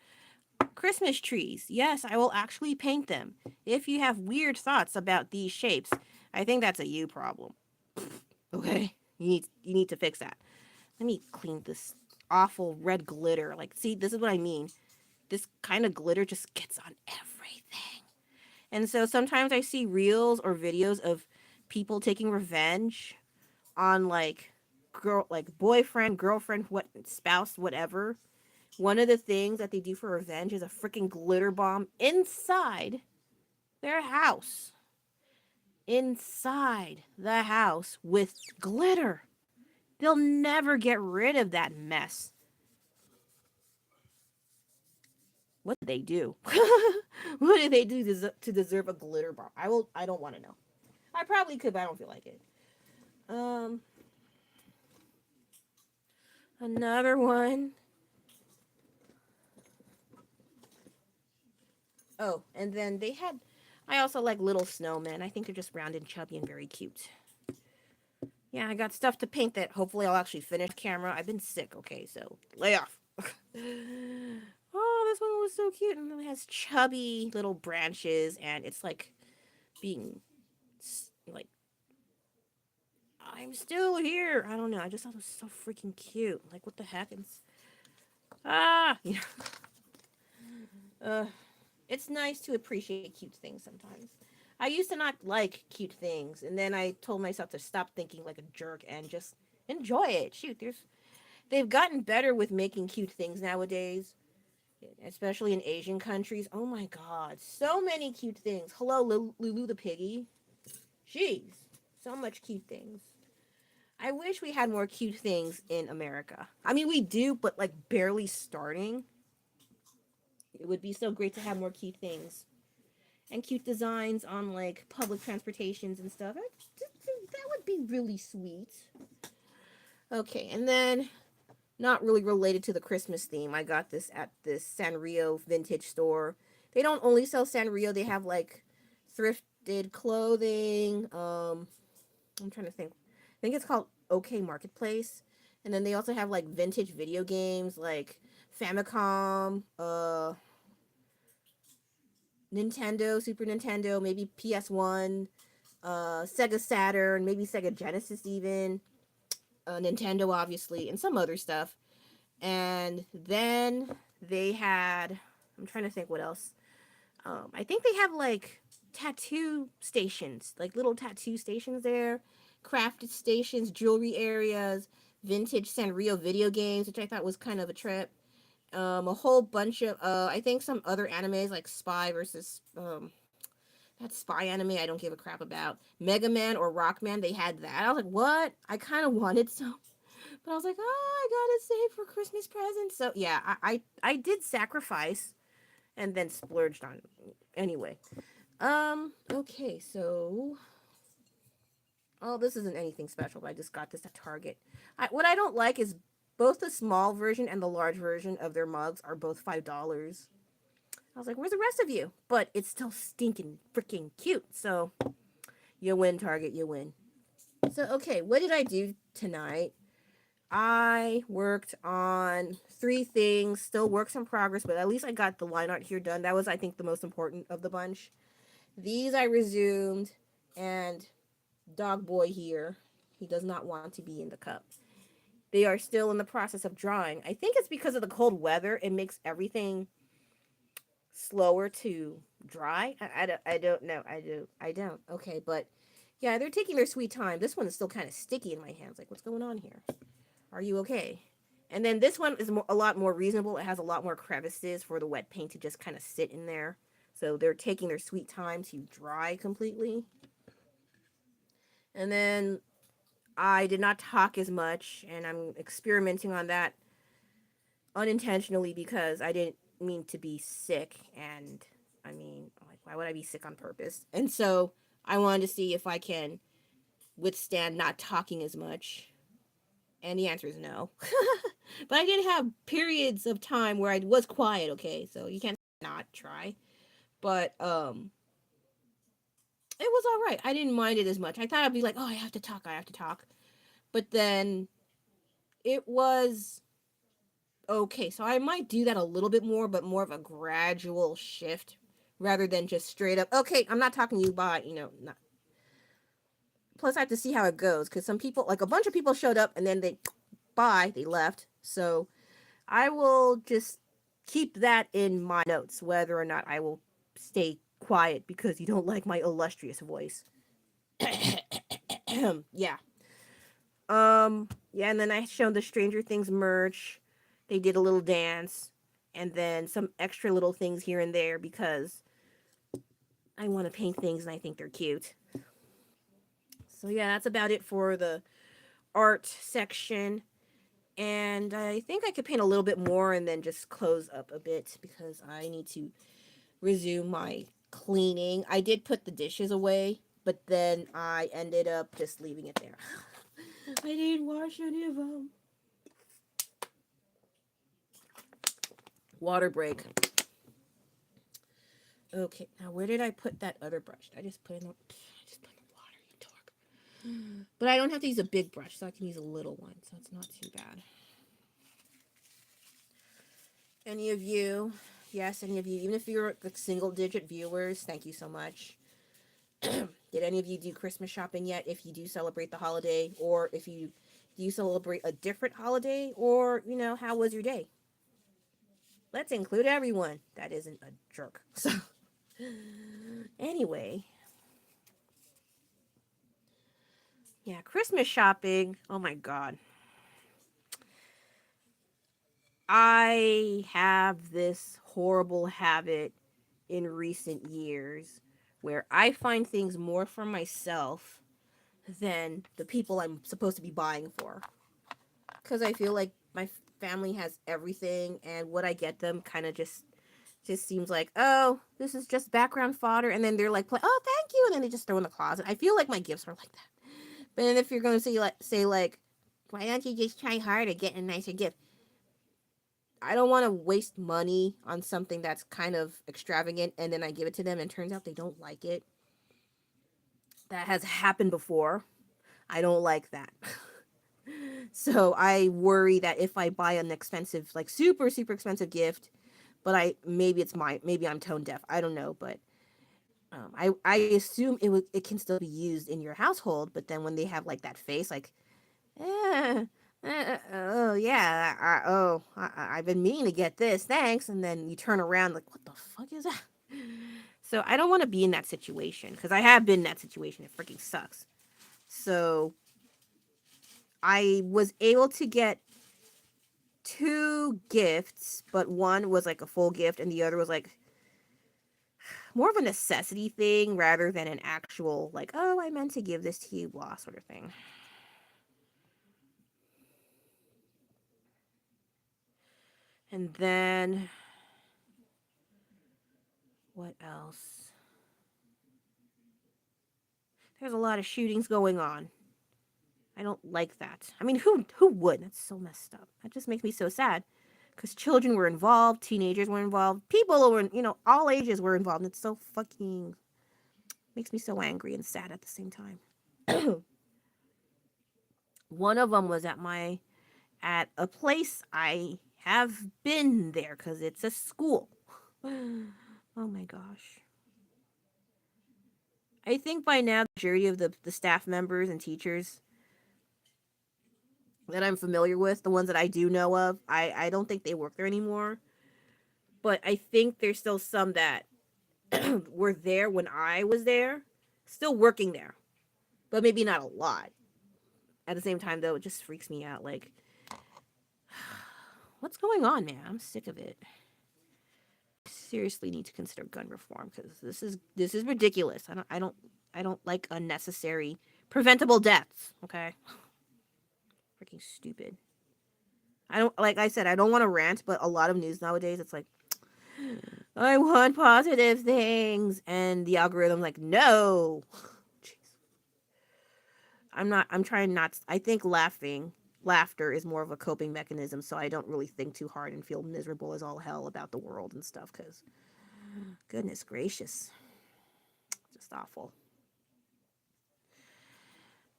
Christmas trees. Yes, I will actually paint them. If you have weird thoughts about these shapes, I think that's a you problem. Okay? You need to fix that. Let me clean this awful red glitter. Like, see, this is what I mean. This kind of glitter just gets on everything. And so sometimes I see reels or videos of people taking revenge on like boyfriend, girlfriend, what spouse, whatever. One of the things that they do for revenge is a freaking glitter bomb inside their house. Inside the house with glitter. They'll never get rid of that mess. What did they do? What did they do to deserve a glitter bomb? I don't want to know. I probably could, but I don't feel like it. Um, Another one. Oh, and then they had. I also like little snowmen. I think they're just round and chubby and very cute. Yeah, I got stuff to paint that hopefully I'll actually finish camera. I've been sick, okay, so lay off. Oh, this one was so cute, and it has chubby little branches, and it's like being like, I'm still here. I don't know. I just thought it was so freaking cute. Like, what the heck? Yeah. Uh, it's nice to appreciate cute things sometimes. I used to not like cute things, and then I told myself to stop thinking like a jerk and just enjoy it. Shoot, they've gotten better with making cute things nowadays, especially in Asian countries. Oh my god, so many cute things. Hello, Lulu the piggy. Jeez, so much cute things. I wish we had more cute things in America. I mean, we do, but like barely starting. It would be so great to have more cute things and cute designs on like public transportations and stuff. That would be really sweet. Okay, and then not really related to the Christmas theme. I got this at this Sanrio vintage store. They don't only sell Sanrio, they have like thrifted clothing. I'm trying to think. I think it's called OK Marketplace. And then they also have like vintage video games like Famicom, Nintendo, Super Nintendo, maybe PS1, Sega Saturn, maybe Sega Genesis even, Nintendo obviously, and some other stuff. And then they had, I'm trying to think what else. I think they have like tattoo stations, like little tattoo stations there, crafted stations, jewelry areas, vintage Sanrio video games, which I thought was kind of a trip. A whole bunch of, I think some other animes like Spy versus, that Spy anime I don't give a crap about. Mega Man or Rockman, they had that. I was like, what? I kind of wanted some. But I was like, oh, I gotta save for Christmas presents. So yeah, I did sacrifice and then splurged on anyway. Okay, so this isn't anything special, but I just got this at Target. What I don't like is both the small version and the large version of their mugs are both $5. I was like, where's the rest of you? But it's still stinking freaking cute. So you win, Target, you win. So okay, what did I do tonight? I worked on 3 things, still works in progress, but at least I got the line art here done. That was, I think, the most important of the bunch. These I resumed, and Dog Boy here, he does not want to be in the cup. They are still in the process of drying. I think it's because of the cold weather. It makes everything slower to dry. I don't know. I don't. Okay, but yeah, they're taking their sweet time. This one is still kind of sticky in my hands. Like, what's going on here? Are you okay? And then this one is a lot more reasonable. It has a lot more crevices for the wet paint to just kind of sit in there. So they're taking their sweet time to dry completely. And then I did not talk as much, and I'm experimenting on that unintentionally because I didn't mean to be sick. And I mean, like, why would I be sick on purpose? And so I wanted to see if I can withstand not talking as much. And the answer is no. But I did have periods of time where I was quiet, okay? So you can't not try. But it was all right. I didn't mind it as much. I thought I'd be like, "Oh, I have to talk. I have to talk." But then it was Okay, so I might do that a little bit more, but more of a gradual shift rather than just straight up. Okay, I'm not talking to you by, not. Plus, I have to see how it goes because some people, like a bunch of people, showed up and then they left. So I will just keep that in my notes, whether or not I will stay quiet because you don't like my illustrious voice. Yeah. Yeah, and then I showed the Stranger Things merch. They did a little dance and then some extra little things here and there because I want to paint things and I think they're cute. So yeah, that's about it for the art section. And I think I could paint a little bit more and then just close up a bit because I need to resume my cleaning. I did put the dishes away, but then I ended up just leaving it there. I didn't wash any of them. Water break. Okay, now where did I put that other brush? I just put it in the water, you dork. But I don't have to use a big brush, so I can use a little one, so it's not too bad. Any of you, yes, any of you, even if you're like single digit viewers, thank you so much. Did any of you do Christmas shopping yet? If you do celebrate the holiday, or if you do you celebrate a different holiday, or how was your day? Let's include everyone that isn't a jerk. So, anyway, yeah, Christmas shopping. Oh my God. I have this horrible habit in recent years where I find things more for myself than the people I'm supposed to be buying for. Because I feel like my family has everything, and what I get them kind of just seems like, oh, this is just background fodder, and then they're like, oh, thank you, and then they just throw in the closet. I feel like my gifts are like that. But then if you're going to say, why don't you just try harder to get a nicer gift? I don't want to waste money on something that's kind of extravagant, and then I give it to them, and it turns out they don't like it. That has happened before. I don't like that. So I worry that if I buy an expensive, like super, super expensive gift, but maybe I'm tone deaf. I don't know, but I assume it can still be used in your household. But then when they have like that face, like, eh, oh yeah, I've been meaning to get this, thanks, and then you turn around like, what the fuck is that? So I don't want to be in that situation because I have been in that situation. It freaking sucks. So I was able to get two gifts, but one was like a full gift and the other was like more of a necessity thing rather than an actual like, oh, I meant to give this to you, blah, sort of thing. And then what else? There's a lot of shootings going on. I don't like that. I mean, who would? That's so messed up. That just makes me so sad. Because children were involved, teenagers were involved, people were, all ages were involved. And it's so fucking makes me so angry and sad at the same time. One of them was at a place I have been there because it's a school. Oh my gosh. I think by now the majority of the staff members and teachers that I'm familiar with, the ones that I do know of, I don't think they work there anymore. But I think there's still some that were there when I was there, still working there. But maybe not a lot. At the same time though, it just freaks me out. Like, what's going on, man? I'm sick of it. Seriously need to consider gun reform because this is ridiculous. I don't like unnecessary preventable deaths. Okay, freaking stupid. I don't like I said I don't want to rant, but a lot of news nowadays it's like I want positive things, and the algorithm like no. Jeez. I'm trying not. I think laughter is more of a coping mechanism, so I don't really think too hard and feel miserable as all hell about the world and stuff. Because goodness gracious, just awful.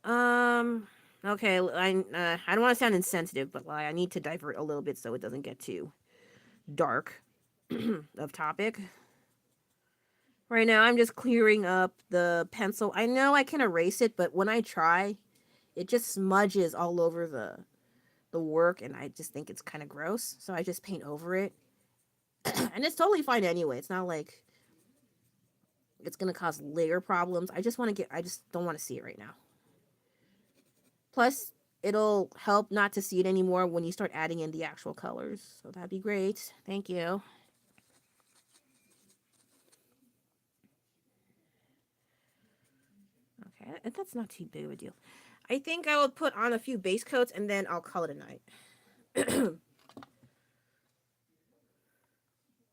Um, Okay, I don't want to sound insensitive, but like I need to divert a little bit so it doesn't get too dark of topic. Right now, I'm just clearing up the pencil. I know I can erase it, but when I try, it just smudges all over the work, and I just think it's kind of gross. So I just paint over it, and it's totally fine anyway. It's not like it's gonna cause layer problems. I just don't want to see it right now. Plus, it'll help not to see it anymore when you start adding in the actual colors. So that'd be great. Thank you. Okay, that's not too big of a deal. I think I will put on a few base coats and then I'll call it a night.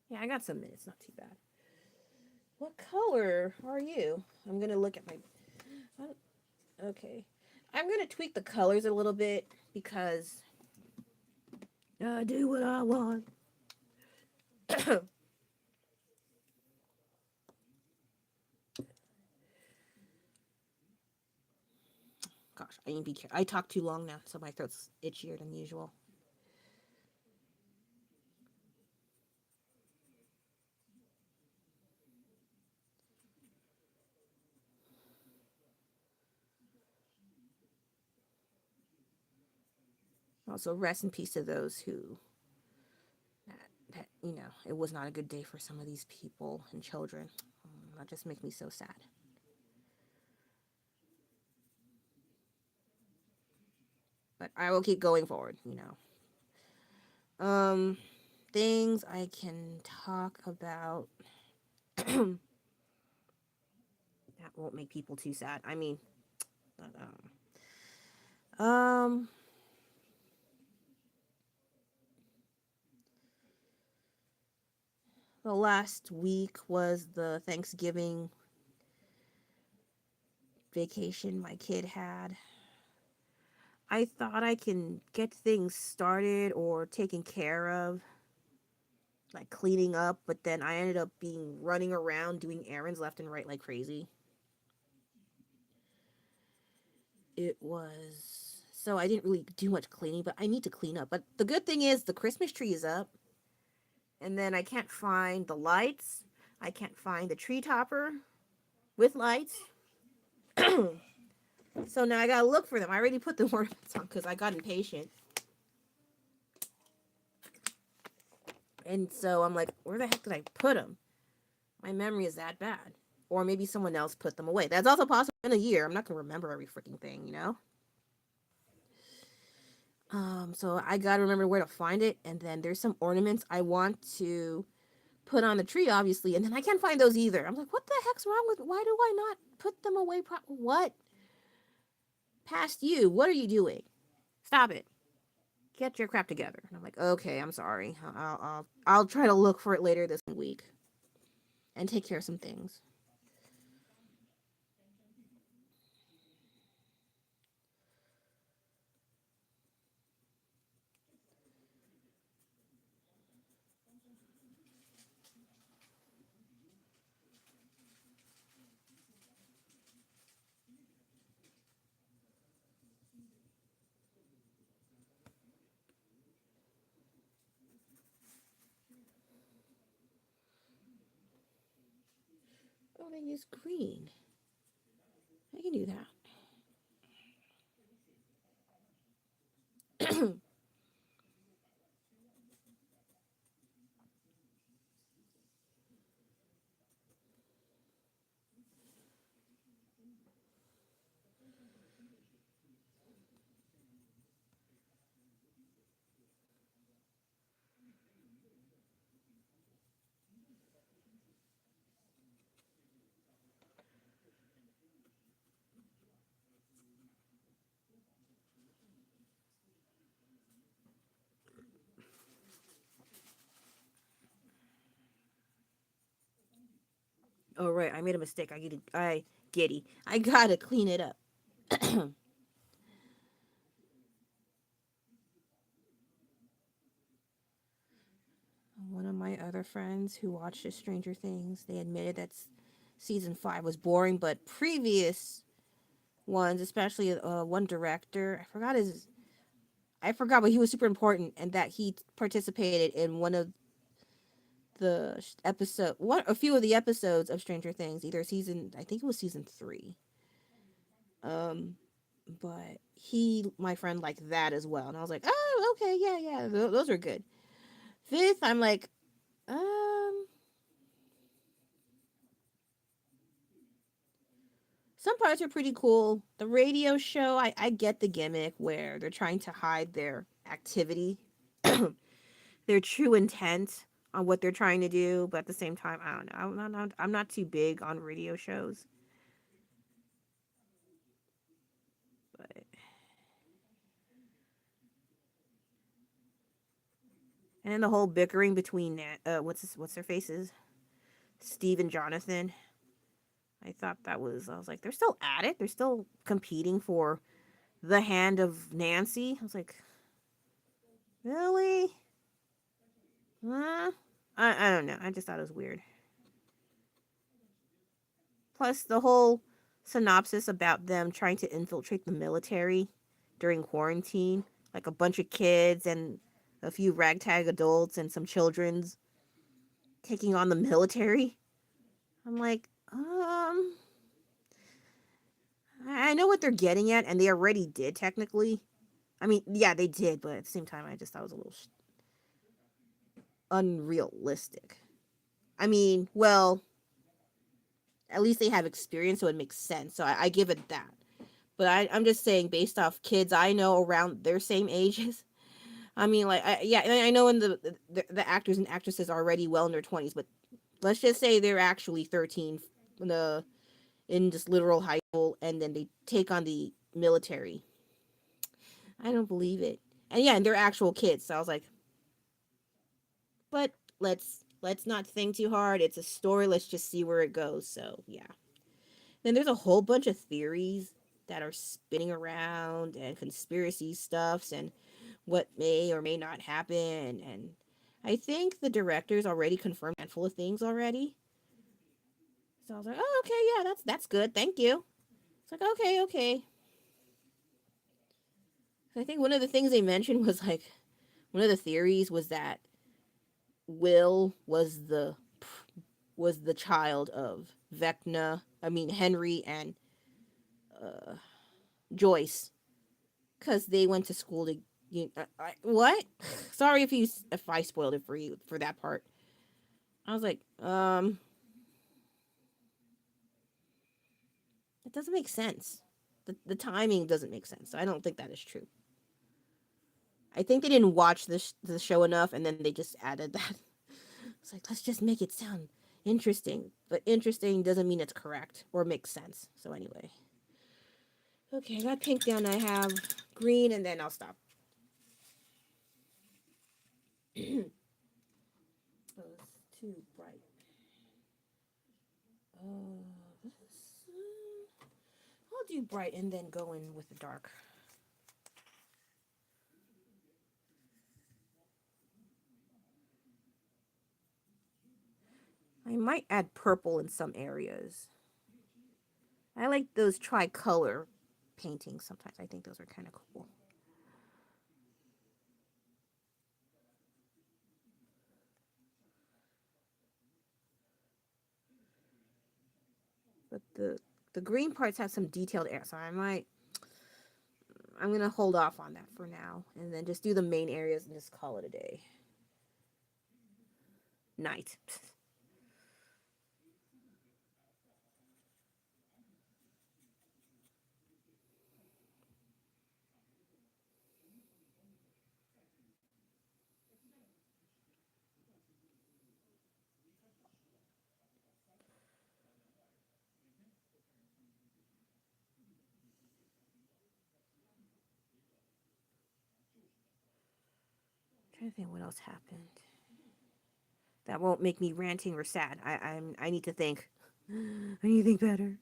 Yeah, I got some minutes, not too bad. What color are you? I'm gonna look at my. Okay, I'm gonna tweak the colors a little bit because I do what I want. Gosh, I need to be careful. I talk too long now, so my throat's itchier than usual. Also, rest in peace to those who it was not a good day for some of these people and children. That just makes me so sad. But I will keep going forward. Um, things I can talk about that won't make people too sad. I mean, um, the last week was the Thanksgiving vacation my kid had. I thought I can get things started or taken care of, like cleaning up, but then I ended up being running around doing errands left and right like crazy. It was so I didn't really do much cleaning, but I need to clean up. But the good thing is the Christmas tree is up, and then I can't find the lights. I can't find the tree topper with lights. So now I gotta look for them. I already put the ornaments on because I got impatient. And so I'm like, where the heck did I put them? My memory is that bad. Or maybe someone else put them away. That's also possible in a year. I'm not gonna remember every freaking thing. So I gotta remember where to find it. And then there's some ornaments I want to put on the tree, obviously, and then I can't find those either. I'm like, what the heck's wrong with? Why do I not put them away? What? Past you? What are you doing? Stop it! Get your crap together. And I'm like, okay, I'm sorry. I'll try to look for it later this week and take care of some things. Oh, they use green. I can do that. Oh right, I made a mistake. I gotta clean it up. One of my other friends who watched Stranger Things, they admitted that season 5 was boring, but previous ones, especially one director. I forgot, but he was super important, and that he participated in one of the a few of the episodes of Stranger Things, either season, I think it was season 3. Um, but my friend, liked that as well, and I was like, oh, okay, yeah, yeah, those are good. Fifth, I'm like, um, some parts are pretty cool. The radio show, I get the gimmick where they're trying to hide their activity, their true intent on what they're trying to do, but at the same time, I don't know. I'm not too big on radio shows, but and then the whole bickering between what's their faces, Steve and Jonathan. I was like, they're still at it. They're still competing for the hand of Nancy. I was like, really? Huh? I don't know. I just thought it was weird. Plus, the whole synopsis about them trying to infiltrate the military during quarantine, like a bunch of kids and a few ragtag adults and some children's taking on the military. I'm like, I know what they're getting at, and they already did technically. I mean, yeah, they did, but at the same time, I just thought it was a little unrealistic. I mean, well, at least they have experience, so it makes sense. So I give it that. But I'm just saying, based off kids I know around their same ages. I mean, like, yeah, I know in the actors and actresses are already well in their 20s, but let's just say they're actually 13 in the in just literal high school, and then they take on the military. I don't believe it. And yeah, and they're actual kids. So I was like, but let's not think too hard. It's a story. Let's just see where it goes. So yeah. Then there's a whole bunch of theories that are spinning around and conspiracy stuffs and what may or may not happen. And I think the director's already confirmed a handful of things already. So I was like, oh, okay, yeah, that's good. Thank you. It's like, okay, okay. I think one of the things they mentioned was like, one of the theories was that Will was the child of Vecna. I mean Henry and uh, Joyce, because they went to school to. What? Sorry if I spoiled it for you for that part. I was like, it doesn't make sense. The timing doesn't make sense. So I don't think that is true. I think they didn't watch the show enough, and then they just added that. It's like, let's just make it sound interesting, but interesting doesn't mean it's correct or makes sense. So anyway, okay, I got pink down. I have green, and then I'll stop. Oh, it's too bright. This, I'll do bright and then go in with the dark. I might add purple in some areas. I like those tricolor paintings sometimes. I think those are kind of cool. But the green parts have some detailed air, so I'm gonna hold off on that for now, and then just do the main areas and just call it a day. Night. I'm trying to think what else happened. That won't make me ranting or sad. I need to think. I need to think better.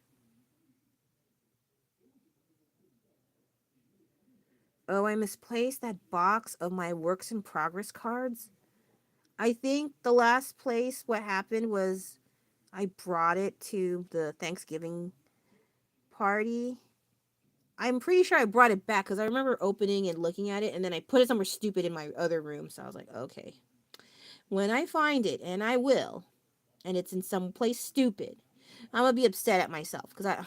Oh, I misplaced that box of my works in progress cards. I think the last place what happened was I brought it to the Thanksgiving party, I'm pretty sure I brought it back because I remember opening and looking at it, and then I put it somewhere stupid in my other room. So I was like, okay, when I find it, and I will, and it's in some place stupid, I'm gonna be upset at myself because I,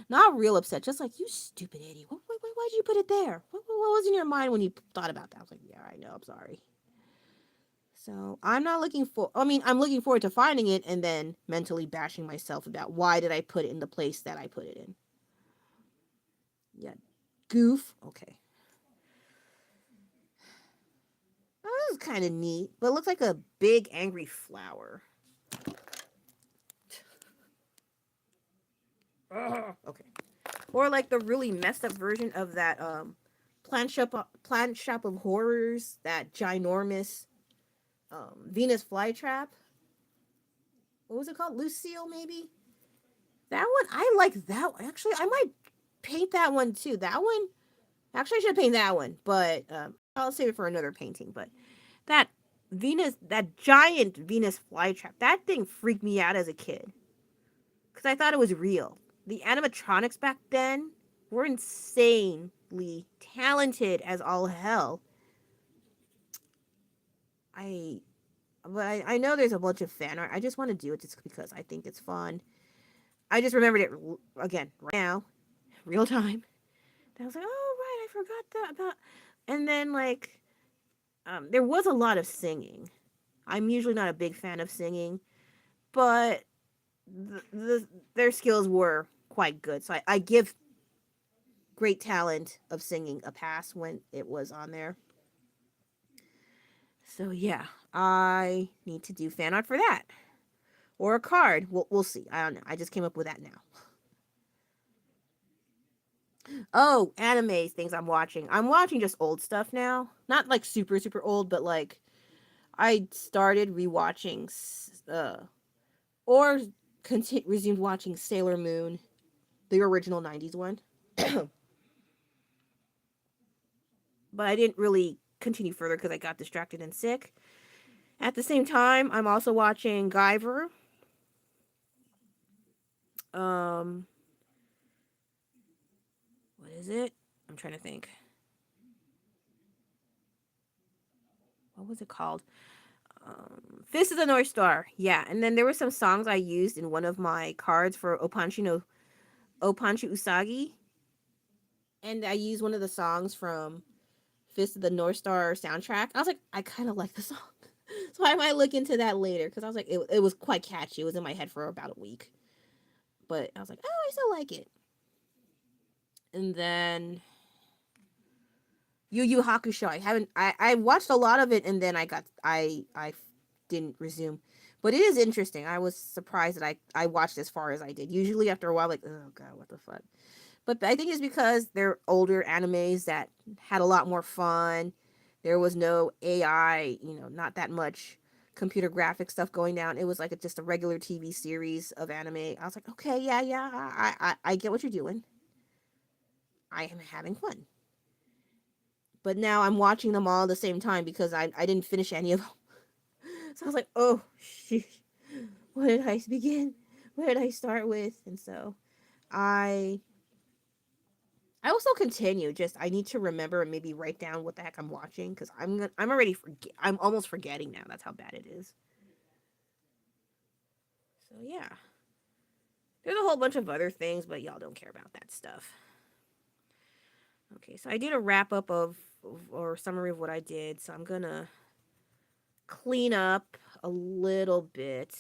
not real upset, just like, you stupid idiot. Why'd you put it there? What was in your mind when you thought about that? I was like, yeah, I know, I'm sorry. So I'm not looking for. I mean, I'm looking forward to finding it and then mentally bashing myself about why did I put it in the place that I put it in. Yeah, goof. Okay. Oh, this is kind of neat, but it looks like a big angry flower. Ugh. Okay. Or like the really messed up version of that plant shop of horrors, that ginormous Venus flytrap. What was it called? Lucille, maybe. That one, I like that one. Actually, I might paint that one too. That one, actually, I should paint that one, but I'll save it for another painting. But that that giant Venus flytrap, that thing freaked me out as a kid because I thought it was real. The animatronics back then were insanely talented as all hell. I, I know there's a bunch of fan art. I just want to do it just because I think it's fun. I just remembered it again right now, real time. And I was like, oh right, I forgot that about. And then like, there was a lot of singing. I'm usually not a big fan of singing, but their skills were quite good. So I give great talent of singing a pass when it was on there. So yeah, I need to do fan art for that or a card. We'll see. I don't know. I just came up with that now. Oh, anime things I'm watching. I'm watching just old stuff now. Not like super super old, but like I started rewatching or resumed watching Sailor Moon, the original 90s one. But I didn't really continue further because I got distracted and sick. At the same time, I'm also watching Guyver. Um, what is it? I'm trying to think. What was it called? Fist of the North Star. Yeah, and then there were some songs I used in one of my cards for Opanchi Usagi, and I used one of the songs from Fist of the North Star soundtrack. I was like, I kind of like the song, so I might look into that later because I was like, it was quite catchy. It was in my head for about a week, but I was like, oh, I still like it. And then Yu Yu Hakusho. I watched a lot of it and then I didn't resume. But it is interesting. I was surprised that I watched as far as I did. Usually after a while, like, oh god, what the fuck. But I think it's because they're older animes that had a lot more fun. There was no AI, not that much computer graphic stuff going down. It was like just a regular TV series of anime. I was like, okay, yeah, I get what you're doing. I am having fun. But now I'm watching them all at the same time because I didn't finish any of them. So I was like, oh, shit. Where did I begin? Where did I start with? And so I I will still continue. Just I need to remember and maybe write down what the heck I'm watching because I'm already I'm almost forgetting now. That's how bad it is. So yeah, there's a whole bunch of other things, but y'all don't care about that stuff. Okay, so I did a wrap up of or summary of what I did. So I'm gonna clean up a little bit.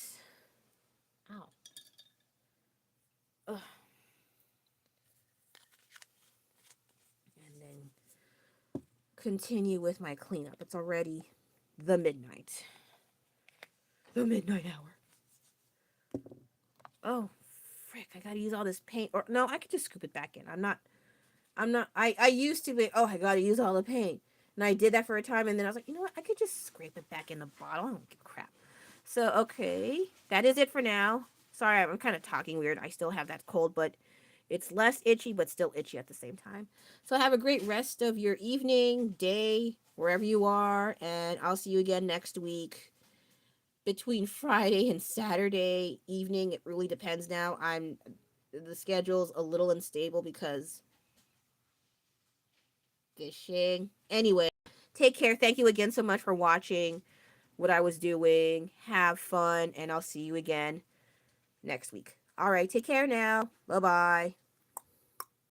Ow. Ugh. And then continue with my cleanup. It's already the midnight. The midnight hour. Oh, frick, I gotta use all this paint. Or no, I could just scoop it back in. I used to be, oh, I gotta use all the paint. And I did that for a time, and then I was like, you know what? I could just scrape it back in the bottle. I don't give a crap. So, okay. That is it for now. Sorry, I'm kind of talking weird. I still have that cold, but it's less itchy, but still itchy at the same time. So, have a great rest of your evening, day, wherever you are, and I'll see you again next week between Friday and Saturday evening. It really depends now. The schedule's a little unstable because fishing. Anyway, take care. Thank you again so much for watching what I was doing. Have fun, and I'll see you again next week. All right, take care now. Bye bye.